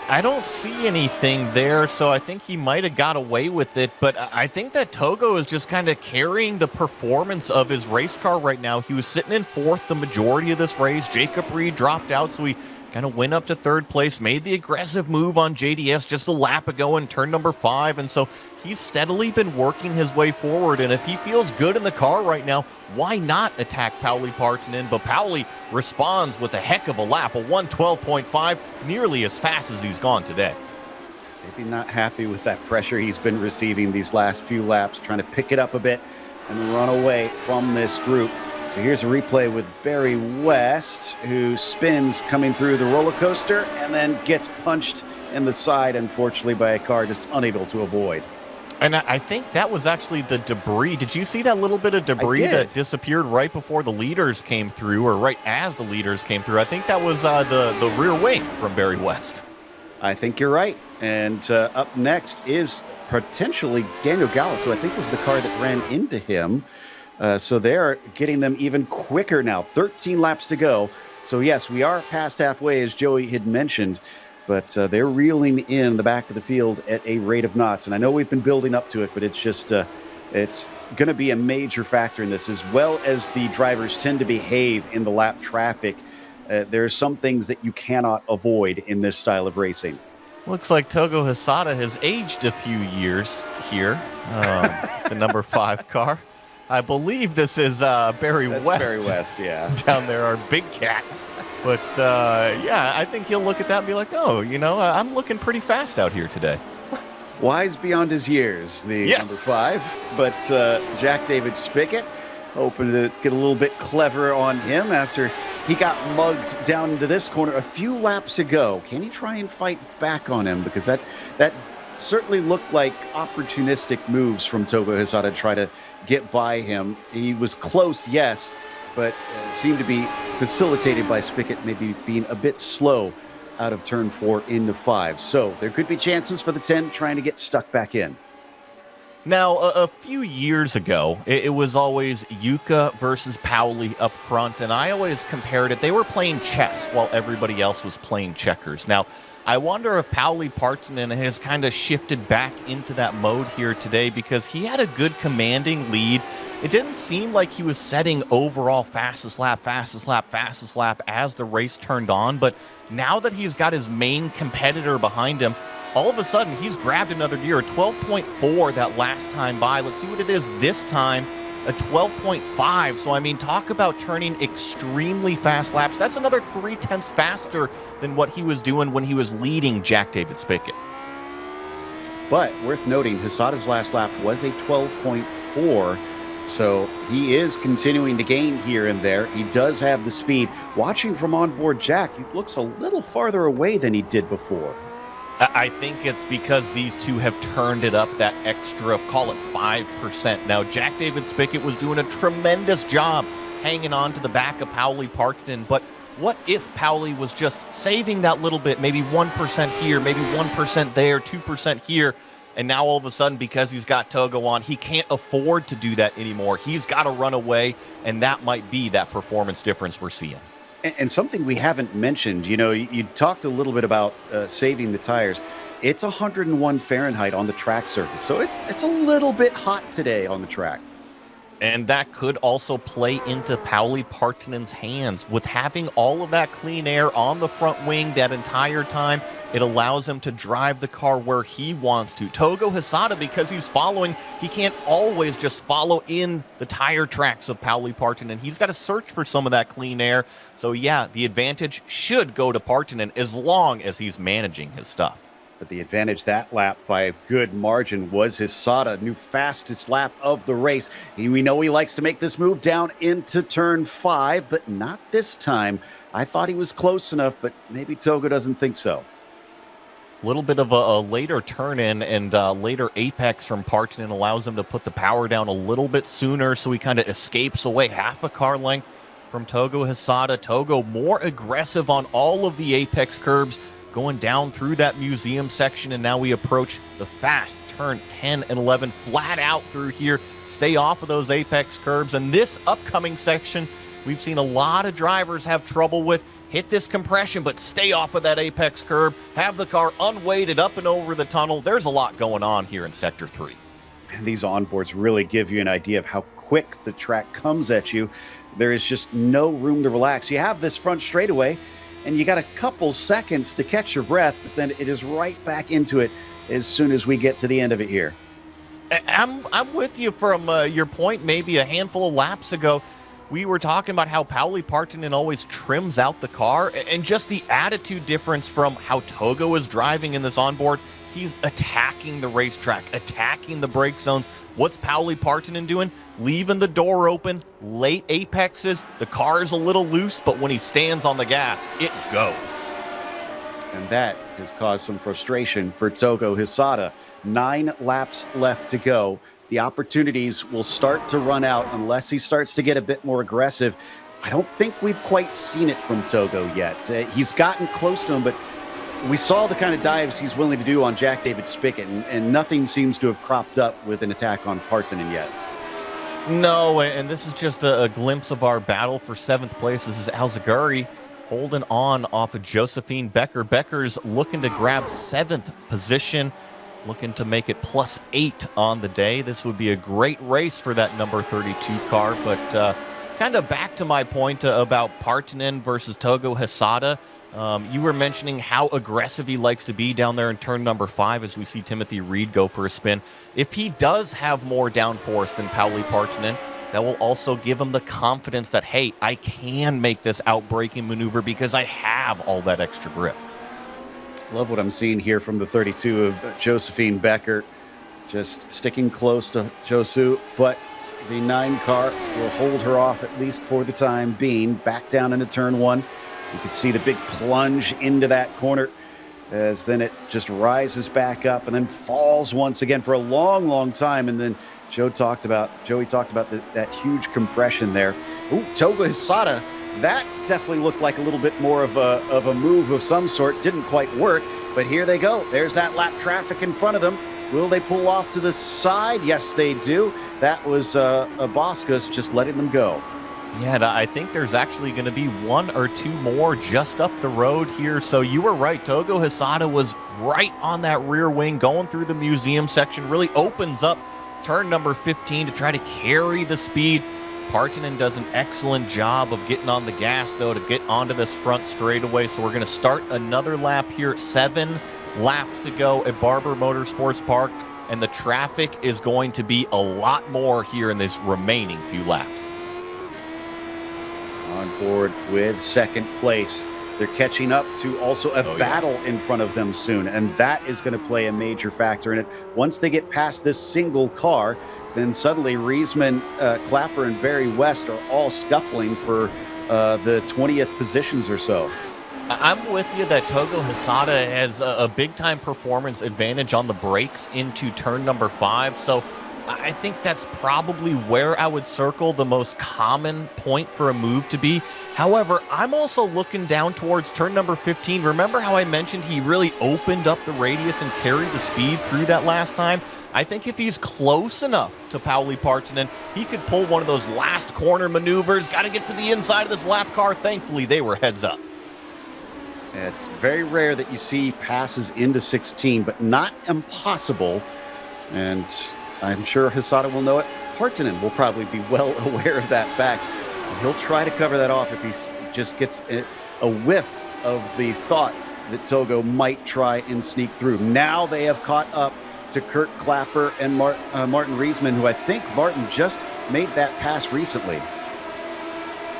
I don't see anything there, so I think he might have got away with it, but I think that Togo is just kind of carrying the performance of his race car right now. He was sitting in 4th the majority of this race. Jacob Reed dropped out, so he kind of went up to third place, made the aggressive move on JDS just a lap ago in turn number 5. And so he's steadily been working his way forward. And if he feels good in the car right now, why not attack Pauli Partanen? But Pauli responds with a heck of a lap, a 1:12.5, nearly as fast as he's gone today. Maybe not happy with that pressure he's been receiving these last few laps, trying to pick it up a bit and run away from this group. So here's a replay with Barry West, who spins coming through the roller coaster and then gets punched in the side, unfortunately, by a car just unable to avoid. And I think that was actually the debris. Did you see that little bit of debris that disappeared right before the leaders came through, or right as the leaders came through? I think that was the rear wing from Barry West. I think you're right. And up next is potentially Daniel Gallis, who I think was the car that ran into him. So they're getting them even quicker now. 13 laps to go. So, yes, we are past halfway, as Joey had mentioned, but they're reeling in the back of the field at a rate of knots. And I know we've been building up to it, but it's just it's going to be a major factor in this, as well as the drivers tend to behave in the lap traffic. There are some things that you cannot avoid in this style of racing. Looks like Togo Hisada has aged a few years here, the number 5 car. I believe this is Barry West. Barry West, yeah. Down there, our big cat. But, yeah, I think he'll look at that and be like, oh, you know, I'm looking pretty fast out here today. Wise beyond his years, the number 5. But Jack David Spickett hoping to get a little bit clever on him after he got mugged down into this corner a few laps ago. Can he try and fight back on him? Because that certainly looked like opportunistic moves from Togo Hisada to try to get by him. He was close, yes, but seemed to be facilitated by Spickett maybe being a bit slow out of turn 4 into 5. So there could be chances for the 10 trying to get stuck back in. Now, a few years ago, it was always Yuka versus Pauli up front, and I always compared it. They were playing chess while everybody else was playing checkers. Now, I wonder if Pauli Partanen has kind of shifted back into that mode here today, because he had a good commanding lead. It didn't seem like he was setting overall fastest lap as the race turned on, but now that he's got his main competitor behind him, all of a sudden he's grabbed another gear, a 12.4 that last time by. Let's see what it is this time, a 12.5. So, I mean, talk about turning extremely fast laps. That's another 0.3 faster than what he was doing when he was leading Jack David Spickett. But worth noting, Hisada's last lap was a 12.4. So he is continuing to gain here and there. He does have the speed. Watching from onboard Jack, he looks a little farther away than he did before. I think it's because these two have turned it up that extra, call it 5%. Now, Jack David Spickett was doing a tremendous job hanging on to the back of Pauli Partanen, but what if Pauli was just saving that little bit, maybe 1% here, maybe 1% there, 2% here, and now all of a sudden, because he's got Togo on, he can't afford to do that anymore. He's got to run away, and that might be that performance difference we're seeing. And something we haven't mentioned, you know, you talked a little bit about saving the tires. It's 101 Fahrenheit on the track surface, so it's a little bit hot today on the track. And that could also play into Pauli Partanen's hands. With having all of that clean air on the front wing that entire time, it allows him to drive the car where he wants to. Togo Hisada, because he's following, he can't always just follow in the tire tracks of Pauli Partanen. He's got to search for some of that clean air. So yeah, the advantage should go to Partanen as long as he's managing his stuff. But the advantage that lap by a good margin was Hisada, new fastest lap of the race. We know he likes to make this move down into turn 5, but not this time. I thought he was close enough, but maybe Togo doesn't think so. A little bit of a later turn-in and later apex from Partanen allows him to put the power down a little bit sooner, so he kind of escapes away half a car length from Togo Hisada. Togo more aggressive on all of the apex curbs, going down through that museum section, and now we approach the fast turn 10 and 11 flat out through here. Stay off of those apex curbs, and this upcoming section we've seen a lot of drivers have trouble with. Hit this compression, but stay off of that apex curb. Have the car unweighted up and over the tunnel. There's a lot going on here in Sector 3. And these onboards really give you an idea of how quick the track comes at you. There is just no room to relax. You have this front straightaway, and you got a couple seconds to catch your breath, but then it is right back into it as soon as we get to the end of it here. I'm with you from your point maybe a handful of laps ago. We were talking about how Pauli Partonen always trims out the car, and just the attitude difference from how Togo is driving in this onboard. He's attacking the racetrack, attacking the brake zones. What's Pauli Partonen doing? Leaving the door open, late apexes. The car is a little loose, but when he stands on the gas, it goes. And that has caused some frustration for Togo Hisada. 9 laps left to go. The opportunities will start to run out unless he starts to get a bit more aggressive. I don't think we've quite seen it from Togo yet. He's gotten close to him, but we saw the kind of dives he's willing to do on Jack David Spickett, and nothing seems to have cropped up with an attack on Partonen yet. No, and this is just a glimpse of our battle for 7th place. This is Alzagari holding on off of Josephine Becker. Becker's looking to grab 7th position, looking to make it +8 on the day. This would be a great race for that number 32 car, but kind of back to my point about Partonen versus Togo Hisada. You were mentioning how aggressive he likes to be down there in turn number 5 as we see Timothy Reed go for a spin. If he does have more downforce than Pauli Partonen, that will also give him the confidence that, hey, I can make this outbraking maneuver because I have all that extra grip. Love what I'm seeing here from the 32 of Josephine Becker. Just sticking close to Josu, but the 9 car will hold her off at least for the time being. Back down into turn 1. You can see the big plunge into that corner as then it just rises back up and then falls once again for a long, long time. And then Joey talked about that huge compression there. Ooh, Togo Hisada. That definitely looked like a little bit more of a move of some sort. Didn't quite work, but here they go. There's that lap traffic in front of them. Will they pull off to the side? Yes, they do. That was Boscus just letting them go. Yeah, and I think there's actually going to be 1 or 2 more just up the road here. So you were right. Togo Hisada was right on that rear wing going through the museum section. Really opens up turn number 15 to try to carry the speed. Partonen does an excellent job of getting on the gas, though, to get onto this front straightaway. So we're going to start another lap here. 7 laps to go at Barber Motorsports Park, and the traffic is going to be a lot more here in this remaining few laps. On board with 2nd place. They're catching up to also a battle in front of them soon, and that is going to play a major factor in it. Once they get past this single car, then suddenly Riesman, Clapper, and Barry West are all scuffling for the 20th positions or so. I'm with you that Togo Hisada has a big-time performance advantage on the brakes into turn number 5, so I think that's probably where I would circle the most common point for a move to be. However, I'm also looking down towards turn number 15. Remember how I mentioned he really opened up the radius and carried the speed through that last time? I think if he's close enough to Pauli Partonen, he could pull one of those last corner maneuvers. Got to get to the inside of this lap car. Thankfully, they were heads up. It's very rare that you see passes into 16, but not impossible. And I'm sure Hisada will know it. Partonen will probably be well aware of that fact. He'll try to cover that off if he just gets a whiff of the thought that Togo might try and sneak through. Now they have caught up to Kurt Clapper and Martin Riesman, who I think Martin just made that pass recently.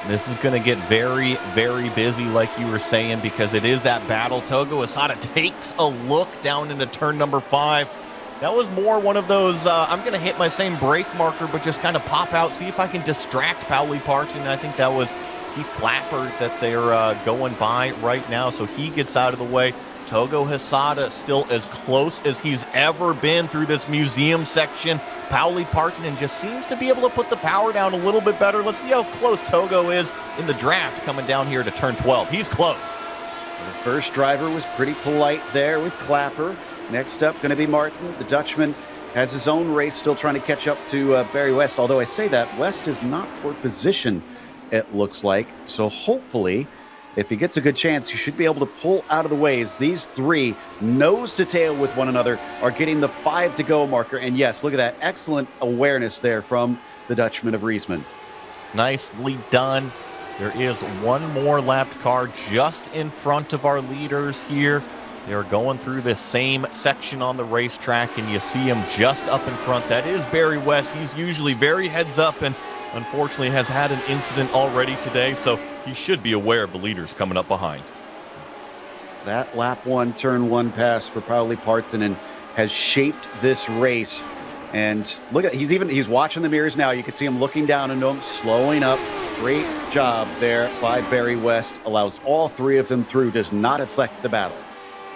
This is going to get very, very busy, like you were saying, because it is that battle. Togo Hisada takes a look down into turn number 5. That was more one of those, I'm going to hit my same brake marker, but just kind of pop out, see if I can distract Pauli Partonen. I think that was Keith Clapper that they're going by right now, so he gets out of the way. Togo Hisada still as close as he's ever been through this museum section. Pauli Partonen just seems to be able to put the power down a little bit better. Let's see how close Togo is in the draft coming down here to turn 12. He's close. The first driver was pretty polite there with Clapper. Next up, going to be Martin. The Dutchman has his own race, still trying to catch up to Barry West. Although I say that, West is not for position, it looks like. So hopefully, if he gets a good chance, he should be able to pull out of the way as these 3, nose to tail with one another, are getting the 5 to go marker. And yes, look at that. Excellent awareness there from the Dutchman of Riesman. Nicely done. There is one more lapped car just in front of our leaders here. They're going through this same section on the racetrack, and you see him just up in front. That is Barry West. He's usually very heads up and unfortunately has had an incident already today, so he should be aware of the leaders coming up behind. That lap one, turn one pass for Pauli Partanen has shaped this race. And look at, he's watching the mirrors now. You can see him looking down into him, slowing up. Great job there by Barry West. Allows all three of them through, does not affect the battle.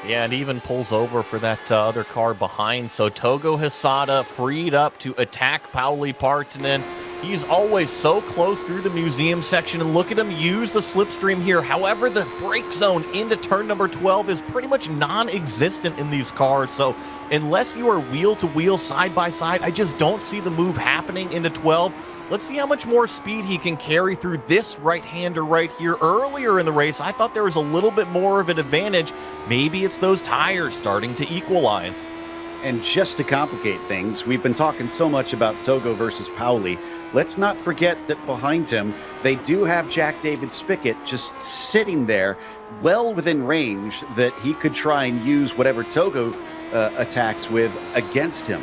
Yeah, and even pulls over for that other car behind. So Togo Hisada freed up to attack Pauli Partanen. He's always so close through the museum section, and look at him use the slipstream here. However, the brake zone into turn number 12 is pretty much non-existent in these cars. So unless you are wheel-to-wheel, side-by-side, I just don't see the move happening into 12. Let's see how much more speed he can carry through this right-hander right here. Earlier in the race, I thought there was a little bit more of an advantage. Maybe it's those tires starting to equalize. And just to complicate things, we've been talking so much about Togo versus Pauli. Let's not forget that behind him, they do have Jack David Spickett just sitting there well within range that he could try and use whatever Togo attacks with against him.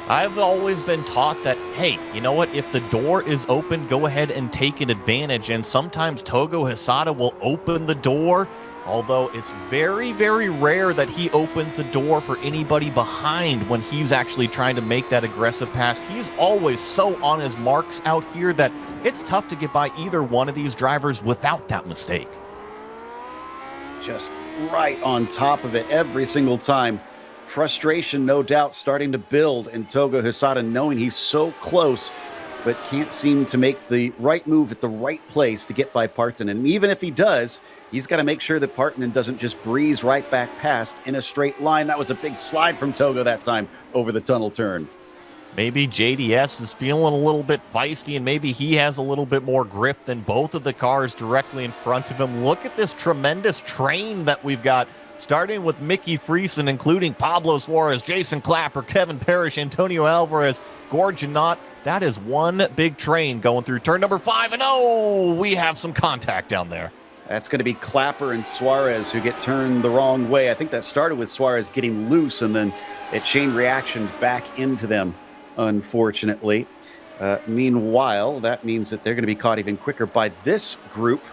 I've always been taught that, hey, you know what? If the door is open, go ahead and take an advantage. And sometimes Togo Hisada will open the door, although it's very, very rare that he opens the door for anybody behind when he's actually trying to make that aggressive pass. He's always so on his marks out here that it's tough to get by either one of these drivers without that mistake. Just right on top of it every single time. Frustration, no doubt, starting to build in Togo Hisada, knowing he's so close, but can't seem to make the right move at the right place to get by Partanen. And even if he does, he's got to make sure that Partanen doesn't just breeze right back past in a straight line. That was a big slide from Togo that time over the tunnel turn. Maybe JDS is feeling a little bit feisty, and maybe he has a little bit more grip than both of the cars directly in front of him. Look at this tremendous train that we've got, starting with Mickey Friesen, including Pablo Suarez, Jason Clapper, Kevin Parrish, Antonio Alvarez, Gord Janot. That is one big train going through turn number 5, and oh, we have some contact down there. That's going to be Clapper and Suarez who get turned the wrong way. I think that started with Suarez getting loose, and then it chain reactioned back into them, unfortunately. Meanwhile, that means that they're going to be caught even quicker by this group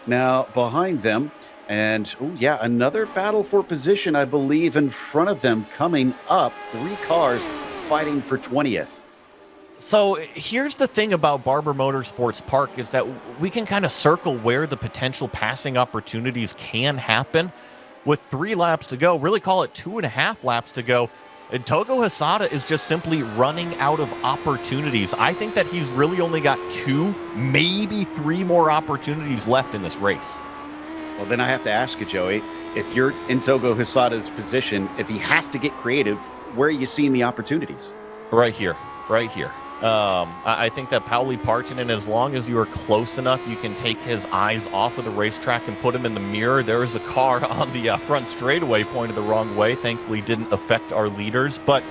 now behind them. And, oh yeah, another battle for position, I believe, in front of them coming up. 3 cars fighting for 20th. So here's the thing about Barber Motorsports Park is that we can kind of circle where the potential passing opportunities can happen. With 3 laps to go, really call it 2.5 laps to go, and Togo Hisada is just simply running out of opportunities. I think that he's really only got 2, maybe 3 more opportunities left in this race. Well, then I have to ask you, Joey, if you're in Togo Hisada's position, if he has to get creative, where are you seeing the opportunities? Right here. I think that Pauli Partanen, as long as you are close enough, you can take his eyes off of the racetrack and put him in the mirror. There is a car on the front straightaway pointed the wrong way. Thankfully, didn't affect our leaders. But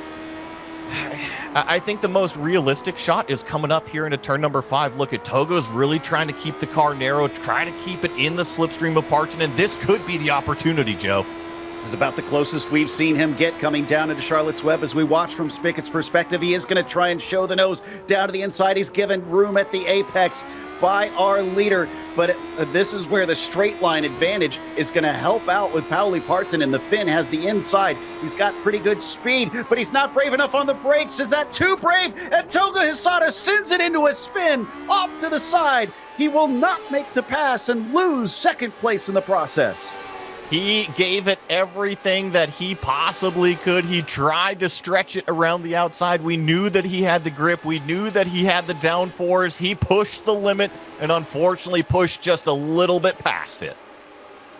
I think the most realistic shot is coming up here into turn number 5. Look at Togo's really trying to keep the car narrow, try to keep it in the slipstream of Partanen. This could be the opportunity, Joe. This is about the closest we've seen him get coming down into Charlotte's Web. As we watch from Spickett's perspective, he is going to try and show the nose down to the inside. He's given room at the apex by our leader, but this is where the straight line advantage is going to help out with Pauli Partanen. The Finn has the inside. He's got pretty good speed, but he's not brave enough on the brakes. Is that too brave? And Togo Hisada sends it into a spin off to the side. He will not make the pass and lose second place in the process. He gave it everything that he possibly could. He tried to stretch it around the outside. We knew that he had the grip. We knew that he had the downforce. He pushed the limit and unfortunately pushed just a little bit past it.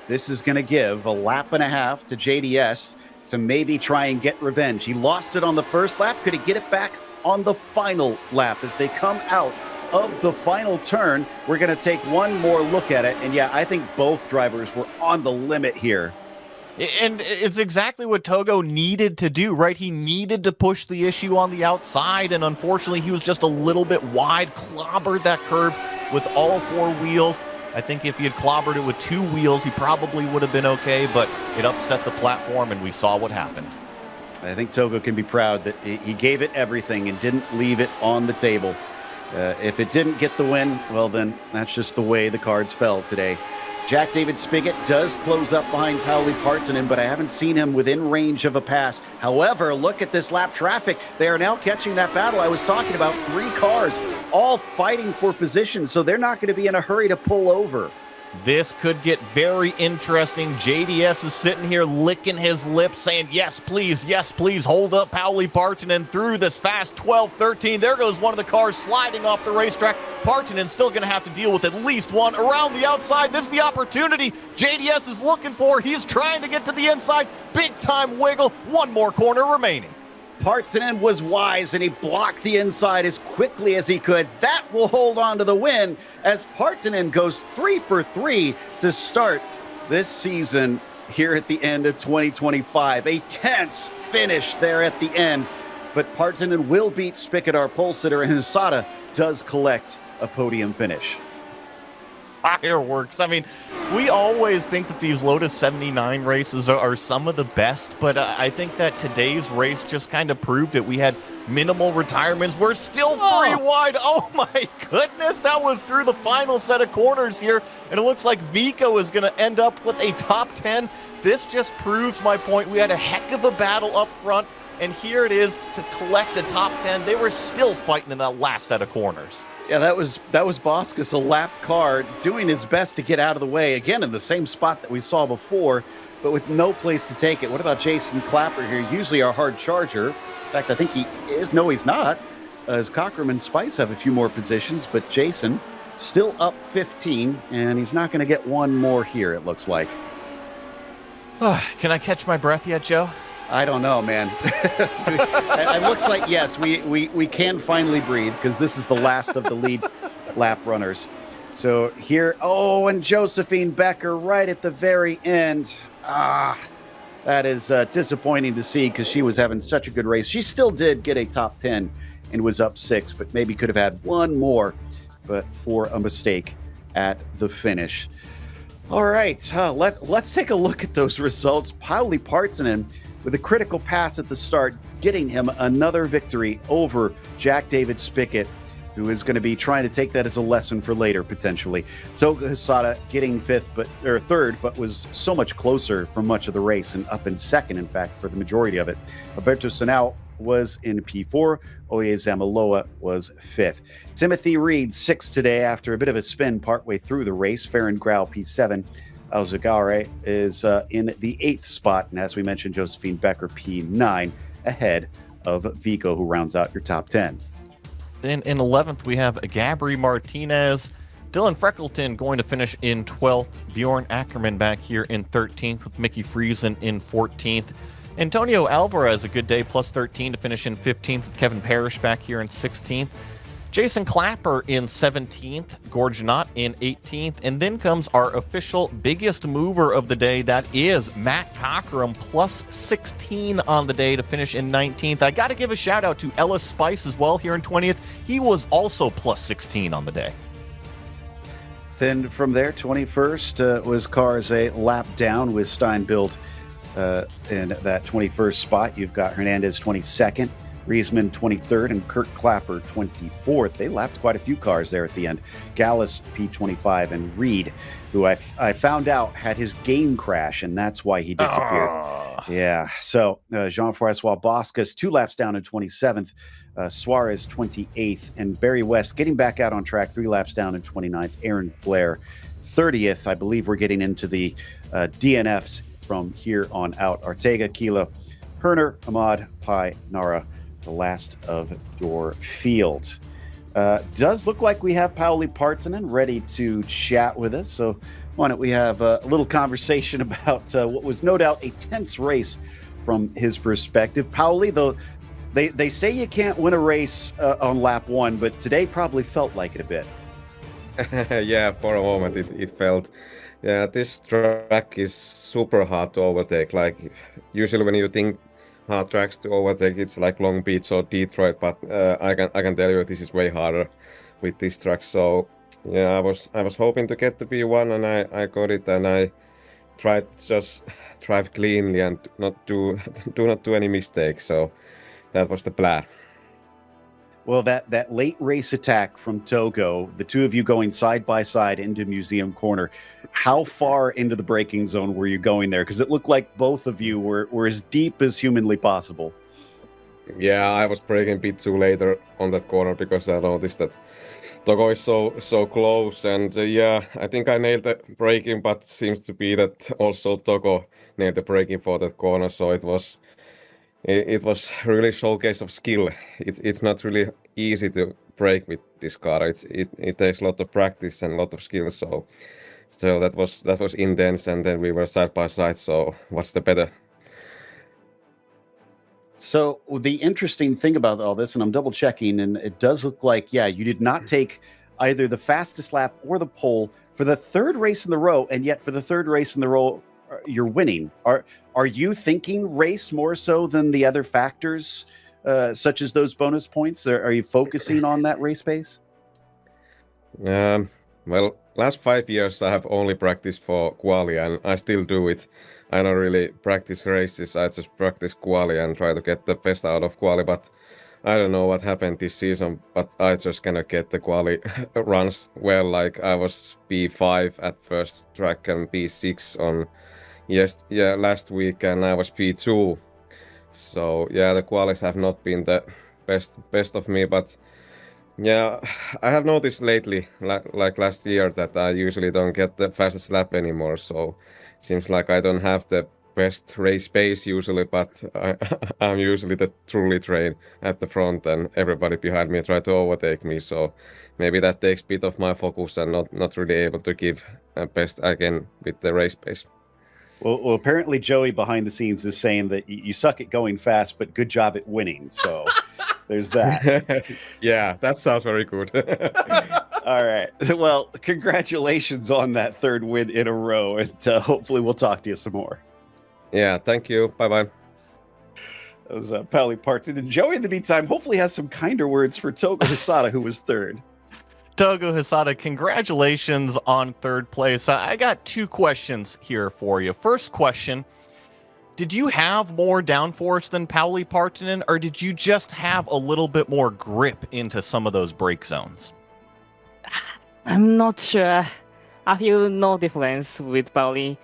This is going to give a lap and a half to JDS to maybe try and get revenge. He lost it on the first lap. Could he get it back on the final lap as they come out of the final turn? We're going to take one more look at it. And yeah, I think both drivers were on the limit here. And it's exactly what Togo needed to do, right? He needed to push the issue on the outside, and unfortunately, he was just a little bit wide, clobbered that curb with all 4 wheels. I think if he had clobbered it with 2 wheels, he probably would have been okay, but it upset the platform, and we saw what happened. I think Togo can be proud that he gave it everything and didn't leave it on the table. If it didn't get the win, well, then that's just the way the cards fell today. Jack David Spigot does close up behind Pauli Partanen, but I haven't seen him within range of a pass. However, look at this lap traffic. They are now catching that battle I was talking about. 3 cars all fighting for position, so they're not going to be in a hurry to pull over. This could get very interesting. JDS is sitting here licking his lips saying, yes, please, hold up Pauli Partanen through this fast 12-13. There goes one of the cars sliding off the racetrack. Partanen still going to have to deal with at least one around the outside. This is the opportunity JDS is looking for. He's trying to get to the inside. Big time wiggle. One more corner remaining. Partanen was wise, and he blocked the inside as quickly as he could. That will hold on to the win as Partanen goes 3 for 3 to start this season here at the end of 2025. A tense finish there at the end, but Partanen will beat Spigot, our pole sitter, and Husada does collect a podium finish. Fireworks. I mean, we always think that these Lotus 79 races are some of the best, but I think that today's race just kind of proved it. We had minimal retirements. We're still 3 wide. Oh my goodness. That was through the final set of corners here, and it looks like Vico is going to end up with a top 10. This just proves my point. We had a heck of a battle up front, and here it is to collect a top 10. They were still fighting in that last set of corners. Yeah, that was Boskus, a lapped car, doing his best to get out of the way, again in the same spot that we saw before, but with no place to take it. What about Jason Clapper here? Usually our hard charger. In fact, I think he is. No, he's not. As Cockrum and Spice have a few more positions, but Jason still up 15, and he's not going to get one more here, it looks like. Can I catch my breath yet, Joe? I don't know, man. It looks like, yes, we can finally breathe because this is the last of the lead lap runners. So here, and Josephine Becker right at the very end. That is disappointing to see because she was having such a good race. She still did get a top 10 and was up 6, but maybe could have had one more, but for a mistake at the finish. All right, let's take a look at those results. Pauli Partanen with a critical pass at the start, getting him another victory over Jack David Spigot, who is going to be trying to take that as a lesson for later, potentially. Toga Husada getting third, but was so much closer for much of the race and up in second, in fact, for the majority of it. Alberto Senao was in P4. Oye Zamaloa was 5th. Timothy Reed, 6th today after a bit of a spin partway through the race. Farron Grau, P7. Alzagare is in the 8th spot. And as we mentioned, Josephine Becker, P9, ahead of Vico, who rounds out your top 10. Then in 11th, we have Gabri Martinez. Dylan Freckleton going to finish in 12th. Bjorn Ackerman back here in 13th with Mickey Friesen in 14th. Antonio Alvarez, a good day, plus 13 to finish in 15th with Kevin Parrish back here in 16th. Jason Clapper in 17th, Gorgenot in 18th, and then comes our official biggest mover of the day. That is Matt Cockrum, plus 16 on the day to finish in 19th. I got to give a shout out to Ellis Spice as well here in 20th. He was also plus 16 on the day. Then from there, 21st was cars a lap down with Steinbild in that 21st spot. You've got Hernandez 22nd. Riesman 23rd and Kurt Clapper 24th. They lapped quite a few cars there at the end. Gallus P25 and Reed, who I found out had his game crash, and that's why he disappeared. Yeah, so Jean-Francois Boskus 2 laps down in 27th. Suarez 28th, and Barry West getting back out on track 3 laps down in 29th. Aaron Blair 30th. I believe we're getting into the DNFs from here on out. Ortega, Kilo, Herner, Ahmad, Pai, Nara, the last of your field. Does look like we have Pauli Partanen ready to chat with us. So why don't we have a little conversation about what was no doubt a tense race from his perspective. Pauli, though, they say you can't win a race on lap 1, but today probably felt like it a bit. Yeah, for a moment it felt Yeah, this track is super hard to overtake. Like usually when you think hard tracks to overtake, it's like Long Beach or Detroit, but I can tell you this is way harder with this track. So yeah, I was hoping to get the P1 and I got it, and I tried to just drive cleanly and not do do not do any mistakes. So that was the plan. Well, that late race attack from Togo, the two of you going side by side into Museum Corner, how far into the braking zone were you going there? Because it looked like both of you were as deep as humanly possible. Yeah, I was braking a bit too later on that corner because I noticed that Togo is so close, and yeah, I think I nailed the braking, but seems to be that also Togo nailed the braking for that corner. So it was really showcase of skill. It's not really easy to brake with this car. It takes a lot of practice and a lot of skill. So that was intense, and then we were side by side. So what's the better? So the interesting thing about all this, and I'm double checking, and it does look like, yeah, you did not take either the fastest lap or the pole for the third race in the row, and yet for the third race in the row, you're winning. Are you thinking race more so than the other factors, such as those bonus points? Are you focusing on that race pace? Well, last 5 years I have only practiced for quali, and I still do it. I don't really practice races. I just practice quali and try to get the best out of quali. But I don't know what happened this season, but I just cannot get the quali runs well. Like I was P5 at first track and P6 on last week, and I was P2. So yeah, the qualis have not been the best of me, but yeah, I have noticed lately, like last year, that I usually don't get the fastest lap anymore. So it seems like I don't have the best race pace usually, but I'm usually the truly train at the front, and everybody behind me try to overtake me. So maybe that takes a bit of my focus and not really able to give best again with the race pace. Well, apparently Joey behind the scenes is saying that you suck at going fast, but good job at winning. So there's that. Yeah, that sounds very good. All right. Well, congratulations on that third win in a row, and hopefully we'll talk to you some more. Yeah, thank you. Bye-bye. That was Pauli Parton. And Joey, in the meantime, hopefully has some kinder words for Togo Hisada, who was third. Togo Hisada, congratulations on third place. I got two questions here for you. First question, did you have more downforce than Pauli Partonen, or did you just have a little bit more grip into some of those brake zones? I'm not sure. I feel no difference with Pauli.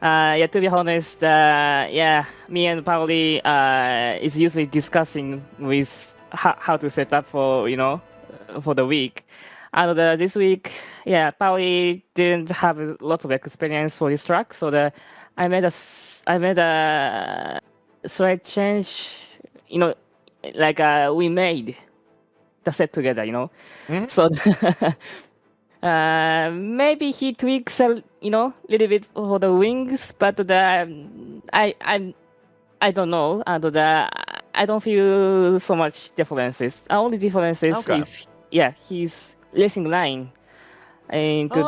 Yeah, to be honest, me and Pauli is usually discussing with how to set up for for the week. And this week, Pauli didn't have a lot of experience for this track, so I made a slight change. Like we made the set together. Mhm. So maybe he tweaks a little bit for the wings, but I don't know, and I don't feel so much differences. The only differences Okay. is his racing line into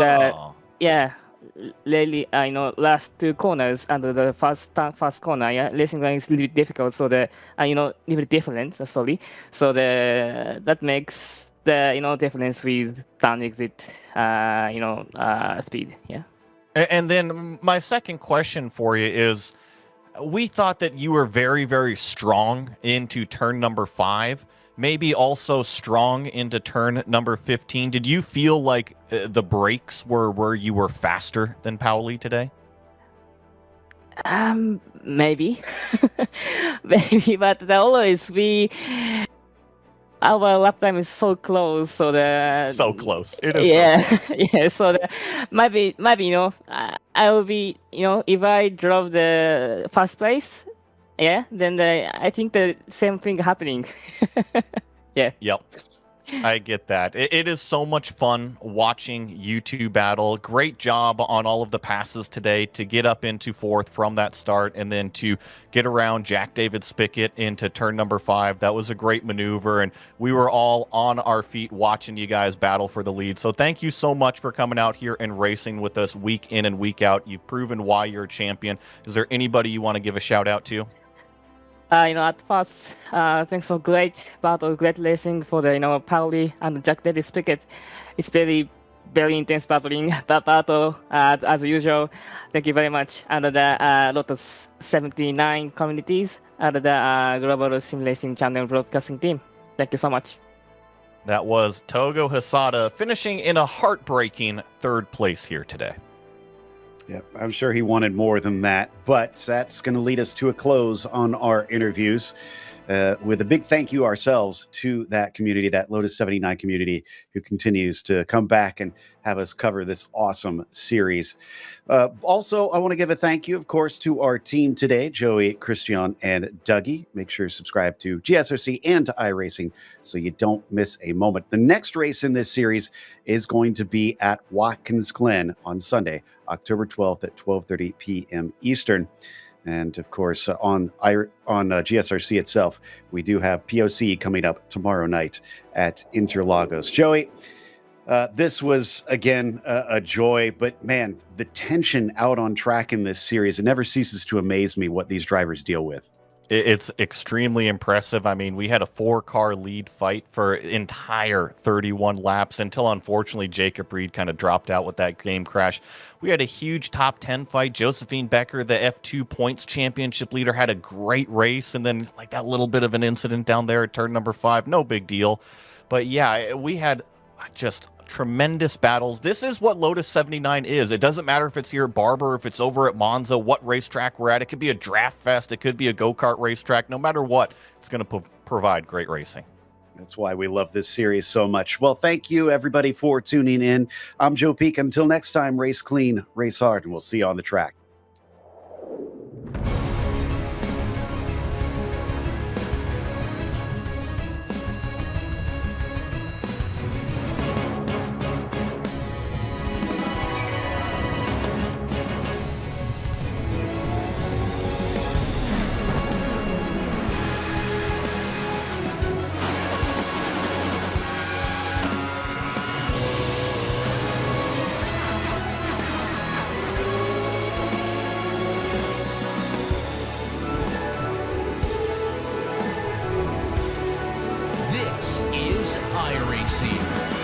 really last two corners and the first corner. Racing line is a little bit difficult, so little bit different. Sorry, so that makes the difference with down exit speed. Yeah. And then my second question for you is, we thought that you were very, very strong into turn number 5, maybe also strong into turn number 15. Did you feel like the brakes were where you were faster than Pauli today? Maybe, maybe, but always our lap time is so close, so So close. It is. So close. yeah. So maybe I will be if I drove the first place, then I think the same thing happening. Yeah. Yep. I get that. It is so much fun watching you two battle. Great job on all of the passes today to get up into fourth from that start and then to get around Jack David Spickett into turn number 5. That was a great maneuver, and we were all on our feet watching you guys battle for the lead. So thank you so much for coming out here and racing with us week in and week out. You've proven why you're a champion. Is there anybody you want to give a shout out to? At first, thanks for great battle, great racing for the, Pauli and Jack David Spickett. It's very, very intense battling that battle, as usual. Thank you very much. And the Lotus 79 communities and the Global Sim Racing Channel broadcasting team. Thank you so much. That was Togo Hisada finishing in a heartbreaking 3rd place here today. Yeah, I'm sure he wanted more than that, but that's going to lead us to a close on our interviews with a big thank you ourselves to that community, that Lotus 79 community who continues to come back and have us cover this awesome series. Also, I want to give a thank you, of course, to our team today, Joey, Christian, and Dougie. Make sure to subscribe to GSRC and to iRacing so you don't miss a moment. The next race in this series is going to be at Watkins Glen on Sunday, October 12th at 12:30 p.m. Eastern. And of course, on GSRC itself, we do have POC coming up tomorrow night at Interlagos. Joey, this was, again, a joy, but man, the tension out on track in this series, it never ceases to amaze me what these drivers deal with. It's extremely impressive. I mean, we had a 4-car lead fight for entire 31 laps until, unfortunately, Jacob Reed kind of dropped out with that game crash. We had a huge top 10 fight. Josephine Becker, the F2 points championship leader, had a great race. And then like that little bit of an incident down there at turn number 5, no big deal. But yeah, we had just tremendous battles. This is what Lotus 79 is. It doesn't matter if it's here at Barber, if it's over at Monza, what racetrack we're at. It could be a draft fest. It could be a go-kart racetrack. No matter what, it's going to provide great racing. That's why we love this series so much. Well, thank you, everybody, for tuning in. I'm Joe Peak. Until next time, race clean, race hard, and we'll see you on the track. This is iRacing.